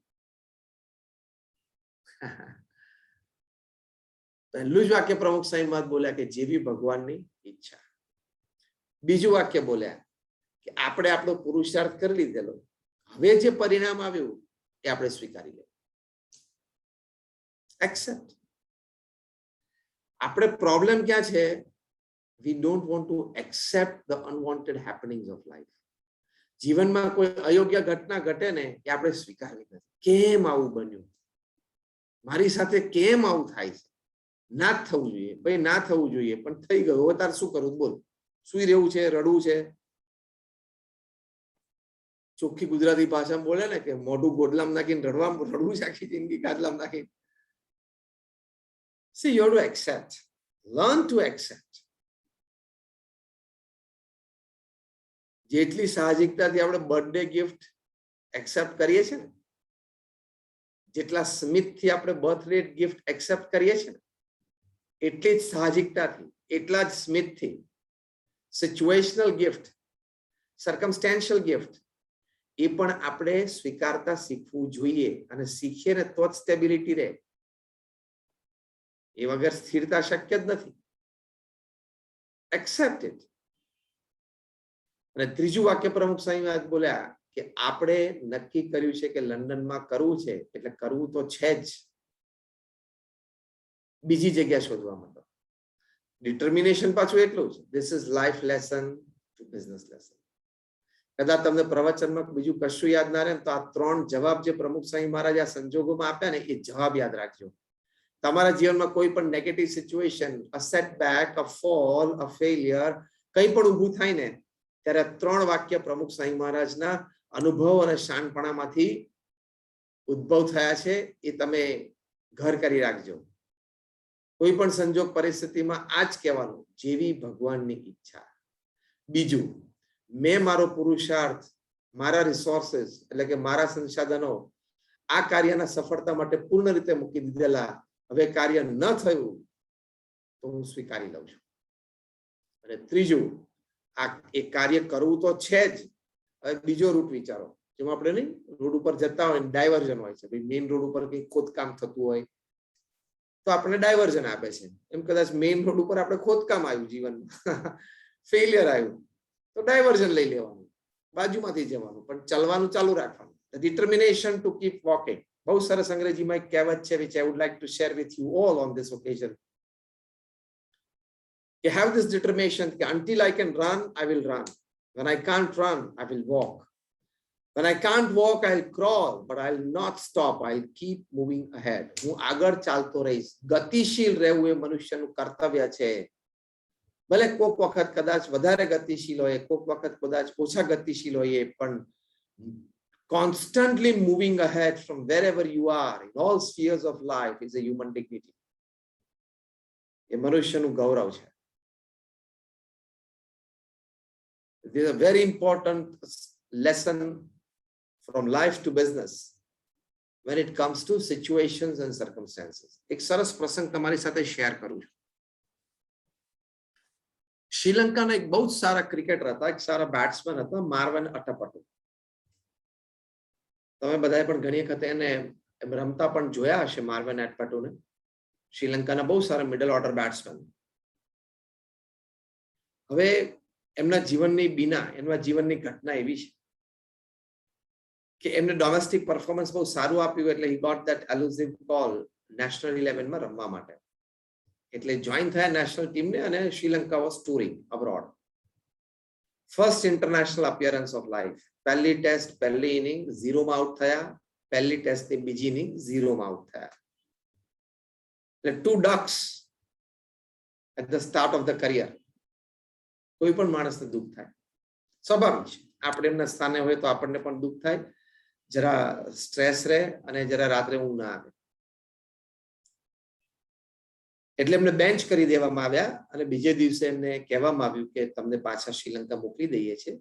પહેલું જ વાક્ય પ્રમુખ સ્વામી મહારાજ બોલ્યા કે જેવી ભગવાનની ઈચ્છા. બીજું વાક્ય બોલ્યા કે આપણે આપણો પુરુષાર્થ કરી લીધેલો, હવે જે પરિણામ આવ્યું એ આપણે સ્વીકારી લેવું. એક્સેપ્ટ. આપણે પ્રોબ્લેમ ક્યાં છે? we don't want to accept the unwanted happenings of life. જીવનમાં કોઈ અયોગ્ય ઘટના ઘટે ને એ આપણે સ્વીકારવી નથી. કેમ આવું બન્યું, મારી સાથે કેમ આવું થાય છે, ના થવું જોઈએ ભાઈ, ના થવું જોઈએ પણ થઈ ગયું, હવે તાર શું કરવું બોલ. સુઈ રહેવું છે, રડવું છે. ચોખ્ખી ગુજરાતી ભાષામાં બોલે ને કે મોઢું ગોડલામાં નાખીને રડવું છે આખી જિંદગી ગાદલામાં નાખીને. See, you have to accept. Learn to accept. જેટલી સાહજિકતાથી આપણે બર્થડે ગિફ્ટ એક્સેપ્ટ કરીએ છીએ ને, જેટલા સ્મિતથી આપણે બર્થડે ગિફ્ટ એક્સેપ્ટ કરીએ છીએ ને, એટલી જ સાહજિકતાથી, એટલા જ સ્મિતથી સિચ્યુએશનલ ગિફ્ટ, સર્કમસ્ટેન્શિયલ ગિફ્ટ એ પણ આપણે સ્વીકારતા શીખવું જોઈએ. અને શીખીએ ને તો જ સ્ટેબિલિટી રહે. એ વગર સ્થિરતા શક્ય જ નથી. Accept it. અને ત્રીજું વાક્ય પ્રમુખ સ્વામી મહારાજ બોલ્યા કે આપણે નક્કી કર્યું છે કે લંડનમાં કરવું છે એટલે કરવું તો છે જ, બીજી જગ્યા શોધવા માંડો. ડિટર્મિનેશન પાછું એટલું જ. This is life lesson to business lesson. કદાચ તમને પ્રવચનમાં બીજું કશું યાદ ના રહે તો આ 3 જવાબ જે પ્રમુખ સ્વામી મહારાજ આ સંજોગોમાં આપ્યા ને એ જવાબ યાદ રાખજો. તમારા જીવનમાં કોઈ પણ નેગેટિવ સિચ્યુએશન, અ સેટબેક, અ ફોલ, અ ફેલિયર કંઈ પણ ઊભું થાય ને ત્યારે 3 વાક્ય પ્રમુખ સ્વામી મહારાજના અનુભવ અને શાનપણામાંથી ઉદ્ભવ થયા છે. એ તમે ઘર કરી રાખજો. કોઈ પણ સંજોગ પરિસ્થિતિમાં આ જ કહેવાનું, જેવી ભગવાનની ઈચ્છા. બીજું, મેં મારો પુરુષાર્થ, મારા રિસોર્સિસ એટલે કે મારા સંસાધનો આ કાર્યના સફળતા માટે પૂર્ણ રીતે મૂકી દીધેલા. હવે કાર્ય ન થયું તો હું સ્વીકારી લઉં છું. અને ત્રીજું, આ એક કાર્ય કરવું તો છે જ. હવે બીજો રૂટ વિચારો. જેમાં આપણે નહીં રોડ ઉપર જતા હોય ડાયવર્ઝન હોય છે. ભાઈ મેઇન રોડ ઉપર કંઈક ખોદકામ થતું હોય તો આપણે ડાયવર્ઝન આપે છે. એમ કદાચ મેઇન રોડ ઉપર આપણે ખોદકામ આવ્યું, જીવનમાં ફેલિયર આવ્યું તો ડાયવર્ઝન લઈ લેવાનું, બાજુમાંથી જવાનું, પણ ચાલવાનું ચાલુ રાખવાનું. Determination to keep walking. બહુ સરસ અંગ્રેજીમાં એક કહેવત છે which I would like to share with you all on this occasion. You have this determination that until I can run, I will run. When I can't run, I will walk. When I can't walk, I'll crawl, but I'll not stop. I'll keep moving ahead. હું આગળ ચાલતો રહીશ. ગતિશીલ રહેવું એ મનુષ્યનું કર્તવ્ય છે. ભલે કોક વખત કદાચ વધારે ગતિશીલ હોય, કોક વખત કદાચ ઓછા ગતિશીલ હોય, પણ constantly moving ahead from wherever you are in all spheres of life is a human dignity. એ મનુષ્યનું ગૌરવ છે. This is a very important lesson from life to business when it comes to situations and circumstances. એક સરસ પ્રસંગ તમારી સાથે share કરું છું. શ્રીલંકાના એક બહુ સારા ક્રિકેટર હતા, એક સારા બેટ્સમેન હતા, માર્વન અટ્ટાપટ્ટુ. તમે બધાએ પણ ઘણી વખત એને રમતા પણ જોયા હશે માર્વન અટ્ટાપટ્ટુને. શ્રીલંકાના બહુ સારા મિડલ ઓર્ડર બેટ્સમેન. હવે એમના જીવનની બીના, એમના જીવનની ઘટના એવી છે કે એમને ડોમેસ્ટિક પરફોર્મન્સ બહુ સારું આપ્યું એટલે he got that elusive call national 11 માં રમવા માટે. એટલે જોઈન થયા નેશનલ ટીમને અને Sri Lanka was touring abroad. First international appearance of life. પહેલી ટેસ્ટ પહેલી ઇનિંગ 0 માં આઉટ થયા. પહેલી ટેસ્ટની બીજી ઇનિંગ 0 માં આઉટ થયા. એટલે 2 ducks at the start of the career. કોઈ પણ માણસને દુઃખ થાય, સ્વાભાવિક છે. આપણે એમના સ્થાને હોય તો આપણને પણ દુઃખ થાય, જરા સ્ટ્રેસ રહે અને જરા રાત્રે ઊંઘ ના આવે. એટલે એમને બેન્ચ કરી દેવામાં આવ્યા અને બીજે દિવસે એમને કહેવામાં આવ્યું કે તમને પાછા શ્રીલંકા મોકલી દઈએ છીએ,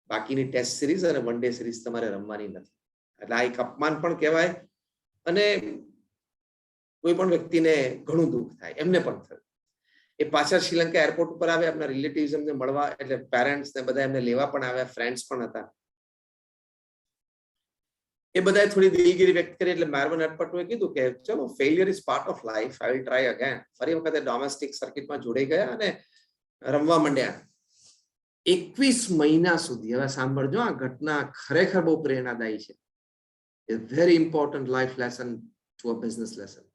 બાકીની ટેસ્ટ સિરીઝ અને વન ડે સિરીઝ તમારે રમવાની નથી. એટલે આ એક અપમાન પણ કહેવાય અને કોઈ પણ વ્યક્તિને ઘણું દુઃખ થાય, એમને પણ થયું. એ પાછા શ્રીલંકા એરપોર્ટ ઉપર આવ્યા, એમના રિલેટિવ્સ એમને મળવા, એટલે પેરેન્ટ્સ ને બધા એમને લેવા પણ આવ્યા, ફ્રેન્ડ્સ પણ હતા. એ બધાએ થોડી દિલગીરી વ્યક્ત કરી. એટલે માર્વન અટપટુએ કીધું કે ચલો, failure is part of life, I will try again. ફરી વખતે ડોમેસ્ટિક સર્કિટમાં જોડાઈ ગયા અને રમવા માંડ્યા. 21 મહિના સુધી, હવે સાંભળજો, આ ઘટના ખરેખર બહુ પ્રેરણાદાયી છે. A very important life lesson to a business lesson.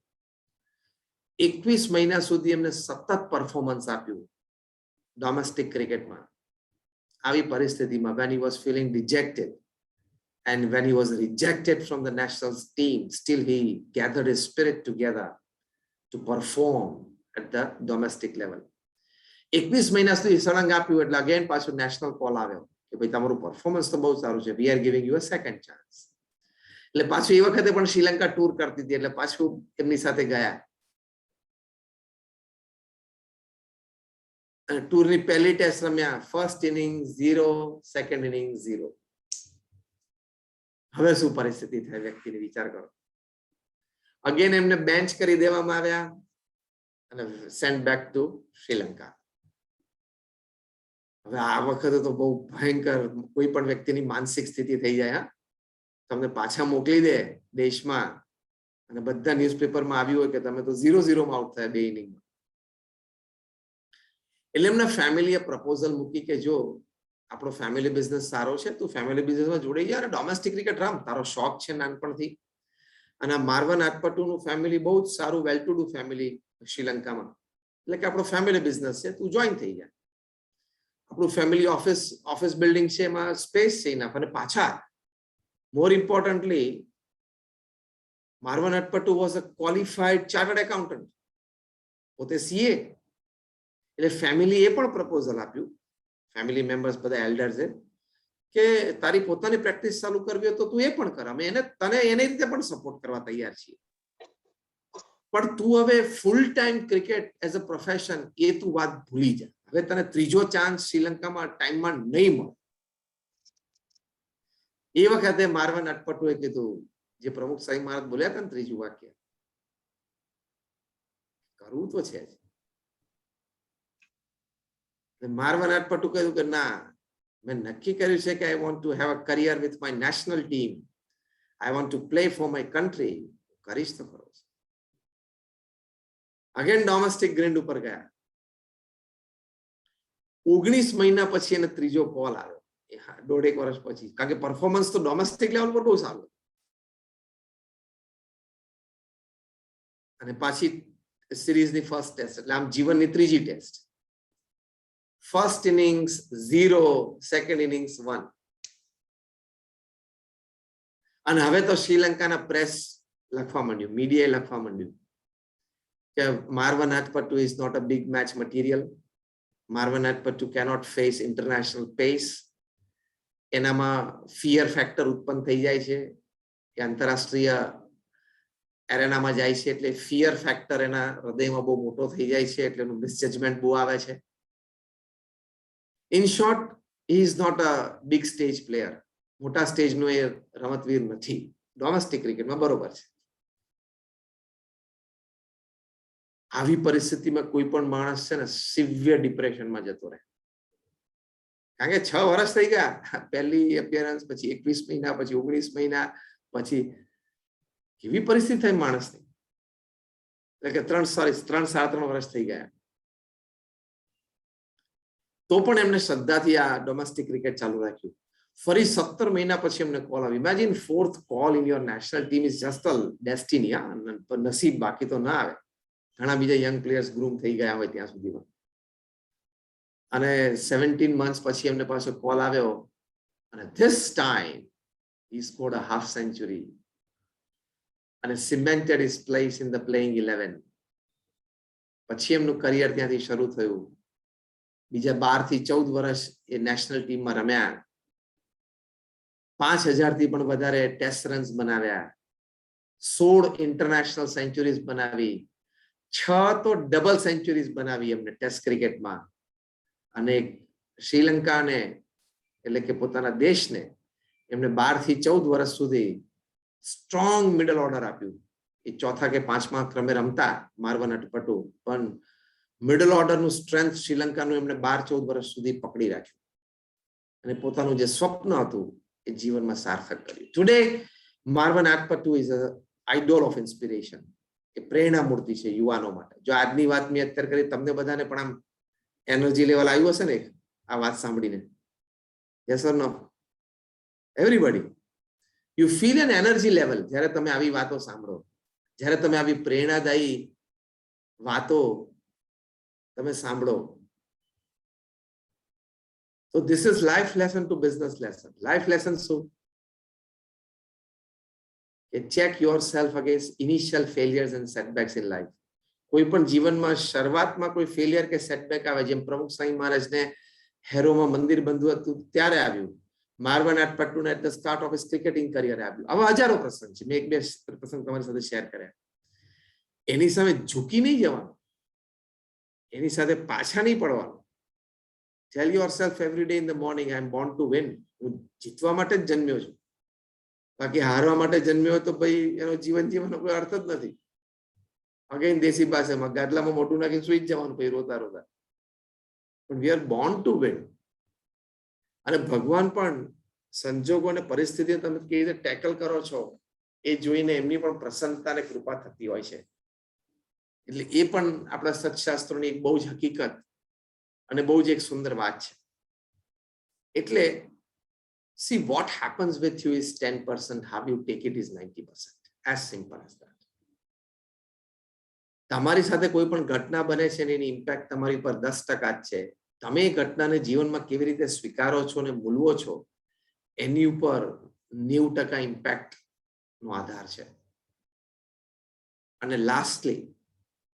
21 મહિના સુધી એમને સતત પરફોર્મન્સ આપ્યું ડોમેસ્ટિક ક્રિકેટમાં. આવી પરિસ્થિતિમાં when he was feeling dejected and when he was rejected from the national team, still he gathered his spirit together to perform at the domestic level. 21 મહિના સુધી સળંગ આપ્યું એટલે અગેન પાછું નેશનલ કોલ આવ્યો કે ભાઈ તમારું પરફોર્મન્સ તો બહુ સારું છે, we are giving you a second chance. એટલે પાછું એ વખતે પણ શ્રીલંકા ટૂર કરતી હતી એટલે પાછું એમની સાથે ગયા. ટૂરની પહેલી ટેસ્ટ રમ્યા, ફર્સ્ટ ઇનિંગ 0, સેકન્ડ ઇનિંગ 0. હવે શું પરિસ્થિતિ થાય વ્યક્તિને વિચાર કરો. અગેન એમને બેન્ચ કરી દેવામાં આવ્યા અને સેન્ડ બેક ટુ શ્રીલંકા. હવે આ વખતે તો બહુ ભયંકર કોઈ પણ વ્યક્તિની માનસિક સ્થિતિ થઈ જાય. તમને પાછા મોકલી દે દેશમાં અને બધા ન્યૂઝપેપરમાં આવ્યું હોય કે તમે તો 0-0 માં આઉટ થયા 2 ઇનિંગમાં. એટલે એમના ફેમિલીએ પ્રપોઝલ મૂકી કે જો આપણો ફેમિલી બિઝનેસ સારો છે, તું ફેમિલી બિઝનેસમાં જોડાઈ જા અને ડોમેસ્ટિક ક્રિકેટ રમ, તારો શોખ છે નાનપણથી. અને માર્વન અટપટુનું ફેમિલી બહુ જ સારું, વેલ ટુ ડુ ફેમિલી શ્રીલંકામાં. એટલે કે આપણો ફેમિલી બિઝનેસ છે, તું જોઈન થઈ જા. આપણું ફેમિલી ઓફિસ બિલ્ડિંગ છે, એમાં સ્પેસ છે ઇનફ. અને પાછા more importantly, Marwan Atpattu was a qualified chartered accountant. પોતે CA. એટલે ફેમિલી એ પણ પ્રપોઝલ આપ્યું, ફેમિલી મેમ્બર્સ બધા એલ્ડર્સ કે તારી પોતાની પ્રેક્ટિસ ચાલુ કરવી હોય તો તું એ પણ કર, અમે તને એની રીતે પણ સપોર્ટ કરવા તૈયાર છીએ, પણ તું હવે full time cricket as a profession એ તું વાત ભૂલી જા. હવે તને ત્રીજો ચાન્સ શ્રીલંકામાં ટાઈમમાં નહીં મળે. એ વખતે માર્વન અટપટુએ કીધું, જે પ્રમુખ સાહેબ મહારાજ બોલ્યા હતા ને ત્રીજું વાક્ય, કરવું તો છે જ. માર્વન અટપટુ કહ્યું કે ના, મેં નક્કી કર્યું છે કે I want to have a career with my national team, I want to play for my country. કરીશ તો ખરો. અગેન ડોમેસ્ટિક ગ્રાઉન્ડ ઉપર ગયા. 19 મહિના પછી એને ત્રીજો કોલ આવ્યો, 1.5 વર્ષ પછી. કારણ કે પરફોર્મન્સ તો ડોમેસ્ટિક લેવલ પર બહુ સારું. અને પાછી સિરીઝની ફર્સ્ટ ટેસ્ટ, એટલે આમ જીવનની ત્રીજી test. First innings 0, second innings 1. અને હવે તો શ્રીલંકાના પ્રેસ લખવા માંડ્યું, મીડિયાએ લખવા માંડ્યું કે Marwan Atpattu is not a big match material. Marwan Atpattu cannot face international pace. એનામાં ફિયર ફેક્ટર ઉત્પન્ન થઈ જાય છે કે આંતરરાષ્ટ્રીય એરેનામાં જાય છે એટલે ફિયર ફેક્ટર એના હૃદયમાં બહુ મોટો થઈ જાય છે, એટલે એનું મિસજજમેન્ટ બહુ આવે છે. In short, he is not a big stage player. મોટા સ્ટેજનો એ રમતવીર નથી. ડોમેસ્ટિક ક્રિકેટમાં બરોબર છે. આવી પરિસ્થિતિમાં કોઈ પણ માણસ છે ને સિવિયર ડિપ્રેશનમાં જતો રહે. કારણ કે 6 વર્ષ થઈ ગયા, પહેલી અપિયરન્સ, પછી 21 મહિના, પછી 19 મહિના, પછી કેવી પરિસ્થિતિ થઈ માણસની. એટલે કે 3.5 વર્ષ થઈ ગયા. તો પણ એમને શ્રદ્ધાથી આ ડોમેસ્ટિક ક્રિકેટ ચાલુ રાખ્યું. ફરી 17 મહિના પછી એમને કોલ આવ્યો. Imagine 4th call in your national team is just a destiny. નસીબ, બાકી તો ના આવે. ઘણા બીજા યંગ પ્લેયર્સ ગ્રૂમ થઈ ગયા હોય ત્યાં સુધીમાં. અને 17 months પછી એમને પાછો કોલ આવ્યો અને this time he scored a half century and cemented his place in the playing 11. પછી એમનું કરિયર ત્યાંથી શરૂ થયું. બીજા 12 થી 14 વર્ષ એ નેશનલ ટીમમાં રમ્યા. 5000 થી પણ વધારે ટેસ્ટ રન્સ બનાવ્યા. 16 ઇન્ટરનેશનલ સેન્ચુરીઝ બનાવી. 6 તો ડબલ સેન્ચુરીઝ બનાવી એમને ટેસ્ટ ક્રિકેટમાં. અને શ્રીલંકાને એટલે કે પોતાના દેશને એમને 12 થી 14 વર્ષ સુધી સ્ટ્રોંગ મિડલ ઓર્ડર આપ્યું. એ ચોથા કે પાંચમા ક્રમે રમતા માર્વન અટપટુ, પણ મિડલ ઓર્ડરનું સ્ટ્રેન્થ શ્રીલંકાનું એમને 12-14 વર્ષ સુધી પકડી રાખ્યું અને પોતાનું જે સ્વપ્ન હતું એ જીવનમાં સાર્થક કર્યું. Today Marvan Atapattu is a idol of inspiration. એ પ્રેરણા મૂર્તિ છે યુવાનો માટે. જો આજની વાત મેં અત્યારે કરી, તમને બધાને પણ આમ એનર્જી લેવલ આવ્યું હશે ને આ વાત સાંભળીને? Yes or no? Everybody, you feel an energy level જ્યારે તમે આવી વાતો સાંભળો, જ્યારે તમે આવી પ્રેરણાદાયી વાતો તમે સાંભળો. તો this is life lesson to business lesson. Life lesson શું? કે check your self against initial failures and setbacks in life. કોઈ પણ જીવનમાં શરૂઆતમાં કોઈ ફેલિયર કે સેટબેક આવે, જેમ પ્રમુખ સ્વામી મહારાજને હેરોમાં મંદિર બંધવું હતું ત્યારે આવ્યું, માર્વન અટપટુને at the start of his cricketing career આવ્યું. આવા હજારો પ્રસંગ છે. મેં એક બે પ્રસંગ તમારી સાથે શેર કર્યા. એની સામે ઝૂકી નહીં જવાનું, એની સાથે પાછા નહીં પડવાનું. Tell yourself every day in the morning, I am born to win. હું જીતવા માટે જ જન્મ્યો છું, બાકી હારવા માટે જન્મ્યો તો ભાઈ એનો જીવન જીવવાનો કોઈ અર્થ જ નથી. અગેન દેશી ભાષામાં ગાદલામાં મોટું નાખીને સુઈ જ જવાનું પછી રોતા રોતા. પણ we are Born to win. અને ભગવાન પણ સંજોગો અને પરિસ્થિતિઓ તમે કેવી રીતે ટેકલ કરો છો એ જોઈને એમની પણ પ્રસન્નતા અને કૃપા થતી હોય છે. એટલે એ પણ આપણા સત્શાસ્ત્રોની એક બહુ જ હકીકત અને બહુ જ એક સુંદર વાત છે. એટલે see, what happens with you is 10%, how you take it is 90%. As simple as that. તમારી સાથે કોઈ પણ ઘટના બને છે ને એની ઇમ્પેક્ટ તમારી પર 10% જ છે. તમે એ ઘટનાને જીવનમાં કેવી રીતે સ્વીકારો છો અને મૂલવો છો એની ઉપર 90% ઇમ્પેક્ટ નો આધાર છે. અને લાસ્ટલી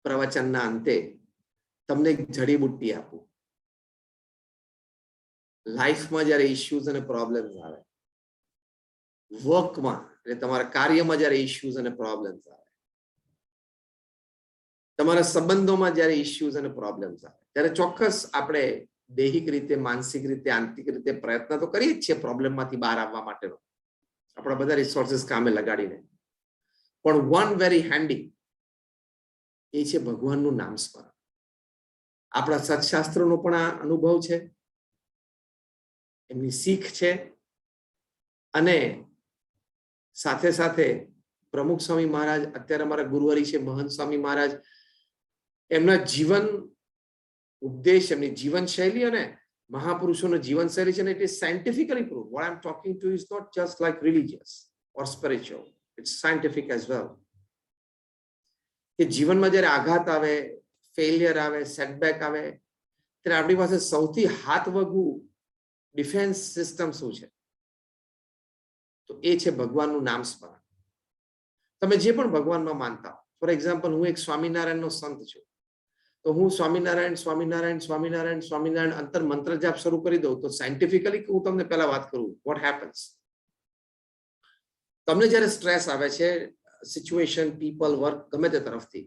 પ્રવચનના અંતે તમને એક જડીબુટ્ટી આપું. લાઈફમાં જ્યારે ઇશ્યુઝ અને પ્રોબ્લેમ્સ આવે, વર્કમાં એટલે તમારા કાર્યમાં જ્યારે ઇશ્યુઝ અને પ્રોબ્લેમ્સ આવે, તમારા સંબંધોમાં જ્યારે ઇશ્યુઝ અને પ્રોબ્લેમ્સ આવે, ત્યારે ચોક્કસ આપણે દૈહિક રીતે, માનસિક રીતે, આંતરિક રીતે પ્રયત્ન તો કરીએ જ છીએ પ્રોબ્લેમમાંથી બહાર આવવા માટેનો, આપણા બધા રિસોર્સિસ કામે લગાડીને. પણ વન વેરી હેન્ડી એ છે ભગવાનનું નામ સ્મરણ. આપણા સત્શાસ્ત્રોનો પણ આ અનુભવ છે, એમની શીખ છે. અને સાથે સાથે પ્રમુખ સ્વામી મહારાજ, અત્યારે અમારા ગુરુવરી છે મહંત સ્વામી મહારાજ, એમના જીવન ઉપદેશ, એમની જીવનશૈલી અને મહાપુરુષોની જીવનશૈલી છે ને, it is scientifically prove. What I am talking to is not just like religious or spiritual, it's scientific as well. કે જીવનમાં જ્યારે આઘાત આવે, ફેલિયર આવે, સેટબેક આવે, ત્યારે આપણી પાસે સૌથી હાથવગું ડિફેન્સ સિસ્ટમ શું છે? તો એ છે ભગવાનનું નામ સ્મરણ. તમે જે પણ ભગવાનમાં માનતા હો, ફોર એક્ઝામ્પલ હું એક સ્વામિનારાયણનો સંત છું, તો હું સ્વામિનારાયણ સ્વામિનારાયણ સ્વામિનારાયણ સ્વામિનારાયણ અંતર મંત્ર જાપ શરૂ કરી દઉં તો સાયન્ટિફિકલી હું તમને પહેલા વાત કરું, વોટ હેપન્સ? તમને જ્યારે સ્ટ્રેસ આવે છે, સિચ્યુએશન, પીપલ, વર્ક ગમે તે તરફથી,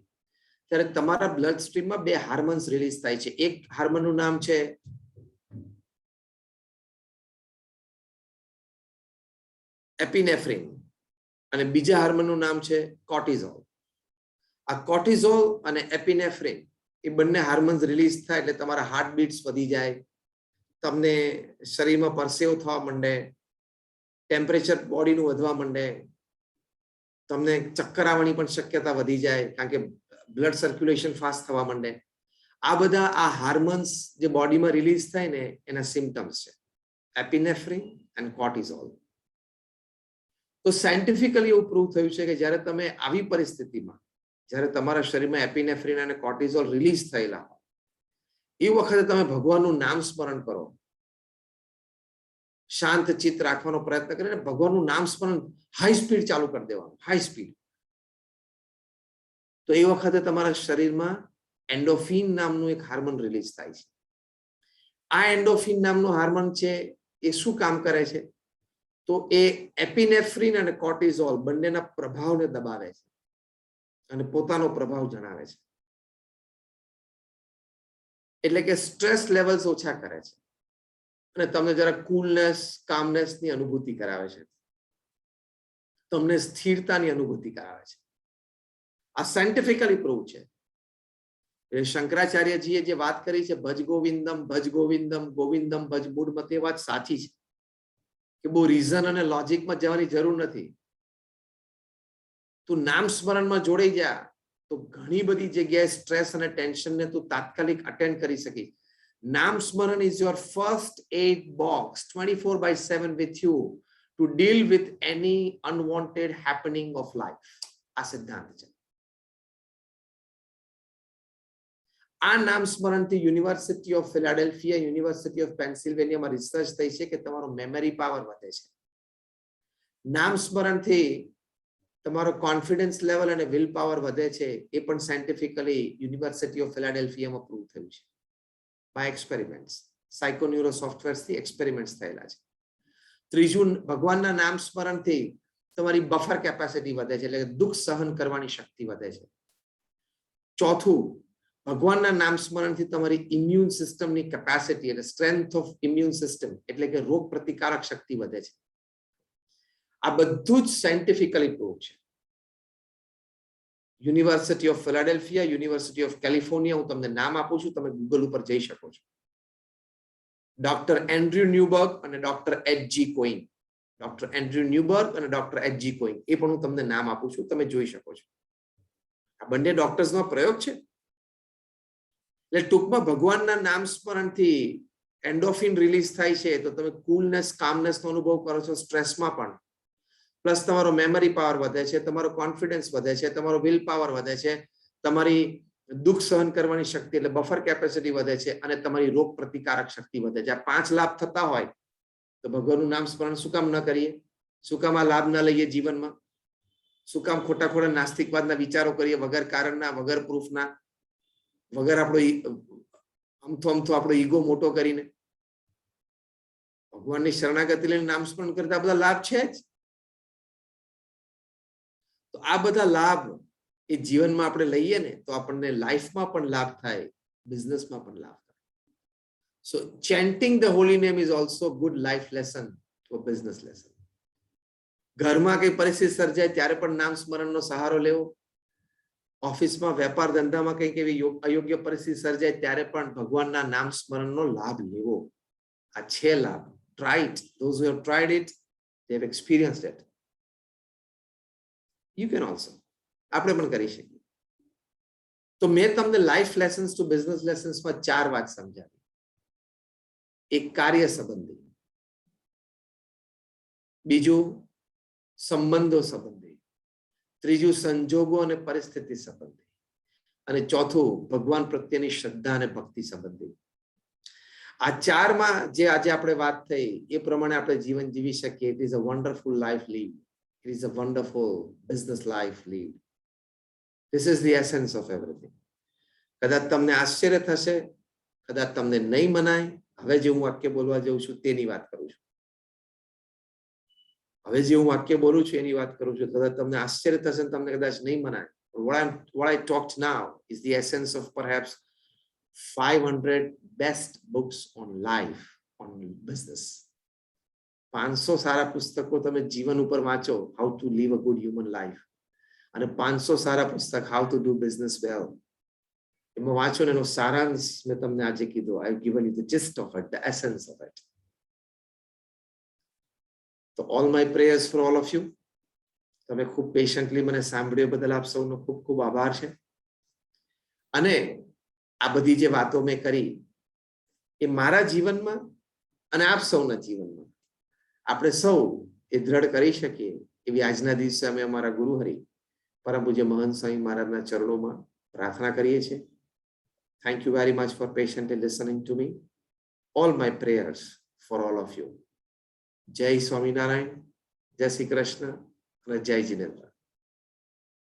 ત્યારે તમારા બ્લડ સ્ટ્રીમમાં બે હાર્મોન્સ રિલીઝ થાય છે. એક હાર્મોનનું નામ છે એપિનેફ્રિન અને બીજા હાર્મોનનું નામ છે કોર્ટિઝોલ. આ કોર્ટિઝોલ અને એપિનેફ્રિન એ બંને હાર્મોન્સ રિલીઝ થાય એટલે તમારા હાર્ટબીટ્સ વધી જાય, તમને શરીરમાં પરસેવો થવા માંડે, ટેમ્પરેચર બોડીનું વધવા માંડે, તમને ચક્કર આવવાની પણ શક્યતા વધી જાય, કારણ કે બ્લડ સર્ક્યુલેશન ફાસ્ટ થવા માંડે. આ બધા આ હાર્મોન્સ જે બોડીમાં રિલીઝ થાય ને એના સિમ્પટમ્સ છે, એપિનેફ્રિન એન્ડ કોર્ટિઝોલ. તો સાયન્ટિફિકલી એવું પ્રૂવ થયું છે કે જ્યારે તમે આવી પરિસ્થિતિમાં, જ્યારે તમારા શરીરમાં એપિનેફ્રિન અને કોર્ટિઝોલ રિલીઝ થયેલા હોય, એ વખતે તમે ભગવાનનું નામ સ્મરણ કરો, શાંત ચિત્ત રાખવાનો પ્રયત્ન કરીને ભગવાનનું નામ સ્મરણ હાઈ સ્પીડ ચાલુ કરી દેવાનું, હાઈ સ્પીડ. તો એ વખતે તમારા શરીરમાં એન્ડોફિન નામનું એક હાર્મોન રિલીઝ થાય છે. આ એન્ડોફિન નામનું હાર્મોન છે એ શું કામ કરે છે? તો એ એપિનેફ્રિન અને કોર્ટિઝોલ બંનેના પ્રભાવને દબાવે છે અને પોતાનો પ્રભાવ જણાવે છે. એટલે કે સ્ટ્રેસ લેવલ્સ ઓછા કરે છે અને તમને જરા કુલનેસ, કામનેસ ની અનુભૂતિ કરાવે છે, તમને સ્થિરતાની અનુભૂતિ કરાવે છે. આ સાયન્ટિફિકલી પ્રૂવ છે. શંકરાચાર્યજીએ જે વાત કરી છે, ભજ ગોવિંદમ, ગોવિંદમ ભજ મૂઢમતે, એ વાત સાચી છે કે બહુ રીઝન અને લોજિકમાં જવાની જરૂર નથી. તું નામ સ્મરણમાં જોડાઈ જા તો ઘણી બધી જગ્યાએ સ્ટ્રેસ અને ટેન્શનને તું તાત્કાલિક અટેન્ડ કરી શકીશ. નામ સ્મરણ is your first aid box 24/7 with you to deal with any unwanted happening of life. આ સિદ્ધાંત છે. આ નામ સ્મરણથી university of Philadelphia, university of પેન્સિલ્વેનિયામાં રિસર્ચ થઈ છે કે તમારો મેમરી પાવર વધે છે. નામ સ્મરણથી તમારો કોન્ફિડન્સ લેવલ અને વિલ પાવર વધે છે. એ પણ સાયન્ટિફિકલી યુનિવર્સિટી ઓફ ફિલાડેલ્ફિયામાં પ્રૂવ થયું છે બાય એક્સપેરિમેન્ટ્સ. સાયકોન્યુરો સોફ્ટવેર્સથી એક્સપેરિમેન્ટ્સ થયેલા છે. ત્રીજું, ભગવાનના નામ સ્મરણથી તમારી બફર કેપેસિટી વધે છે, એટલે દુઃખ સહન કરવાની શક્તિ વધે છે. ચોથું, ભગવાનના નામ સ્મરણથી તમારી ઇમ્યુન સિસ્ટમની કેપેસિટી એટલે સ્ટ્રેન્થ ઓફ ઇમ્યુન સિસ્ટમ એટલે કે રોગ પ્રતિકારક શક્તિ વધે છે. આ બધું જ સાયન્ટિફિકલી પ્રૂવ છે. University of Philadelphia, university of California, હું તમને નામ આપું છું, તમે ગૂગલ ઉપર જઈ શકો છો. ડોક્ટર એન્ડ્રયુ ન્યુબર્ગ અને ડોક્ટર એચ.જી. કોઈન. ડોક્ટર એન્ડ્રયુ ન્યુબર્ગ અને ડોક્ટર એચ.જી. કોઈન, એ પણ હું તમને નામ આપું છું, તમે જોઈ શકો છો. આ બંને ડોક્ટર્સનો પ્રયોગ છે. એટલે ટૂંકમાં ભગવાનના નામ સ્મરણથી એન્ડોફિન રિલીઝ થાય છે તો તમે કુલનેસ, કામનેસ નો અનુભવ કરો છો સ્ટ્રેસમાં પણ. પ્લસ તમારો મેમરી પાવર વધે છે, તમારો કોન્ફિડન્સ વધે છે, તમારો વિલ પાવર વધે છે, તમારી દુઃખ સહન કરવાની શક્તિ એટલે બફર કેપેસિટી વધે છે અને તમારી રોગ પ્રતિકારક શક્તિ વધે છે. આ 5 લાભ થતા હોય તો ભગવાનનું નામ સ્મરણ શું કામ ન કરીએ? શું કામ આ લાભ ન લઈએ જીવનમાં? શું કામ ખોટા ખોટા નાસ્તિકવાદના વિચારો કરીએ વગર કારણના, વગર પ્રૂફના, વગર આપણો અમથો આપણો ઈગો મોટો કરીને? ભગવાનની શરણાગતિ લઈને નામ સ્મરણ કરતા બધા લાભ છે જ. તો આ બધા લાભ એ જીવનમાં આપણે લઈએ ને તો આપણને લાઈફમાં પણ લાભ થાય, બિઝનેસમાં પણ લાભ થાય. સો chanting the holy name is also good life lesson to a business lesson. ઘરમાં કઈ પરિસ્થિતિ સર્જાય ત્યારે પણ નામ સ્મરણનો સહારો લેવો. ઓફિસમાં, વેપાર ધંધામાં કંઈક એવી અયોગ્ય પરિસ્થિતિ સર્જાય ત્યારે પણ ભગવાનના નામ સ્મરણનો લાભ લેવો. આ 6 લાભ. Try it. Those who have tried it, they have experienced it. You can also. આપણે પણ કરી શકીએ. તો મેં તમને લાઈફ લેસન્સ ટુ બિઝનેસ લેસન્સમાં 4 વાત સમજાવી. એક કાર્ય સંબંધી, બીજું સંબંધો સંબંધી, ત્રીજું સંજોગો અને પરિસ્થિતિ સંબંધી, અને ચોથું ભગવાન પ્રત્યેની શ્રદ્ધા અને ભક્તિ સંબંધી. આ 4માં જે આજે આપણે વાત થઈ એ પ્રમાણે આપણે જીવન જીવી શકીએ. It is a wonderful life lead. It is a wonderful business life lead. This is the essence of everything. કદાચ તમને આશ્ચર્ય થશે, કદાચ તમને નહીં મનાય. હવે જે હું વાક્ય બોલવા જઉં છું તેની વાત કરું છું. હવે જે હું વાક્ય બોલું છું એની વાત કરું છું. કદાચ તમને આશ્ચર્ય થશે, તમને કદાચ નહીં મનાય. What I talked now is the essence of perhaps 500 best books on life, on business. 500 સારા પુસ્તકો તમે જીવન ઉપર વાંચો, how to live a good human life, અને 500 સારા પુસ્તક how to do business well. એમાં વાંચો ને એનો સારાંશ મેં તમને આજે કીધું. I have given you the gist of it, the essence of it. તો all my prayers for all of you. તમે ખૂબ પેશન્ટલી મને સાંભળ્યો બદલ આપ સૌનો ખૂબ ખૂબ આભાર છે. અને આ બધી જે વાતો મેં કરી એ મારા જીવનમાં અને આપ સૌના જીવનમાં આપણે સૌ એ દ્રઢ કરી શકીએ એવી આજના દિવસે અમે અમારા ગુરુહરિ પરમ પૂજ્ય મહંત સ્વામી મહારાજના ચરણોમાં પ્રાર્થના કરીએ છીએ. Thank you very much for patiently listening to me. All my prayers for all of you. જય સ્વામિનારાયણ, જય શ્રી કૃષ્ણ અને જય જિનેન્દ્ર.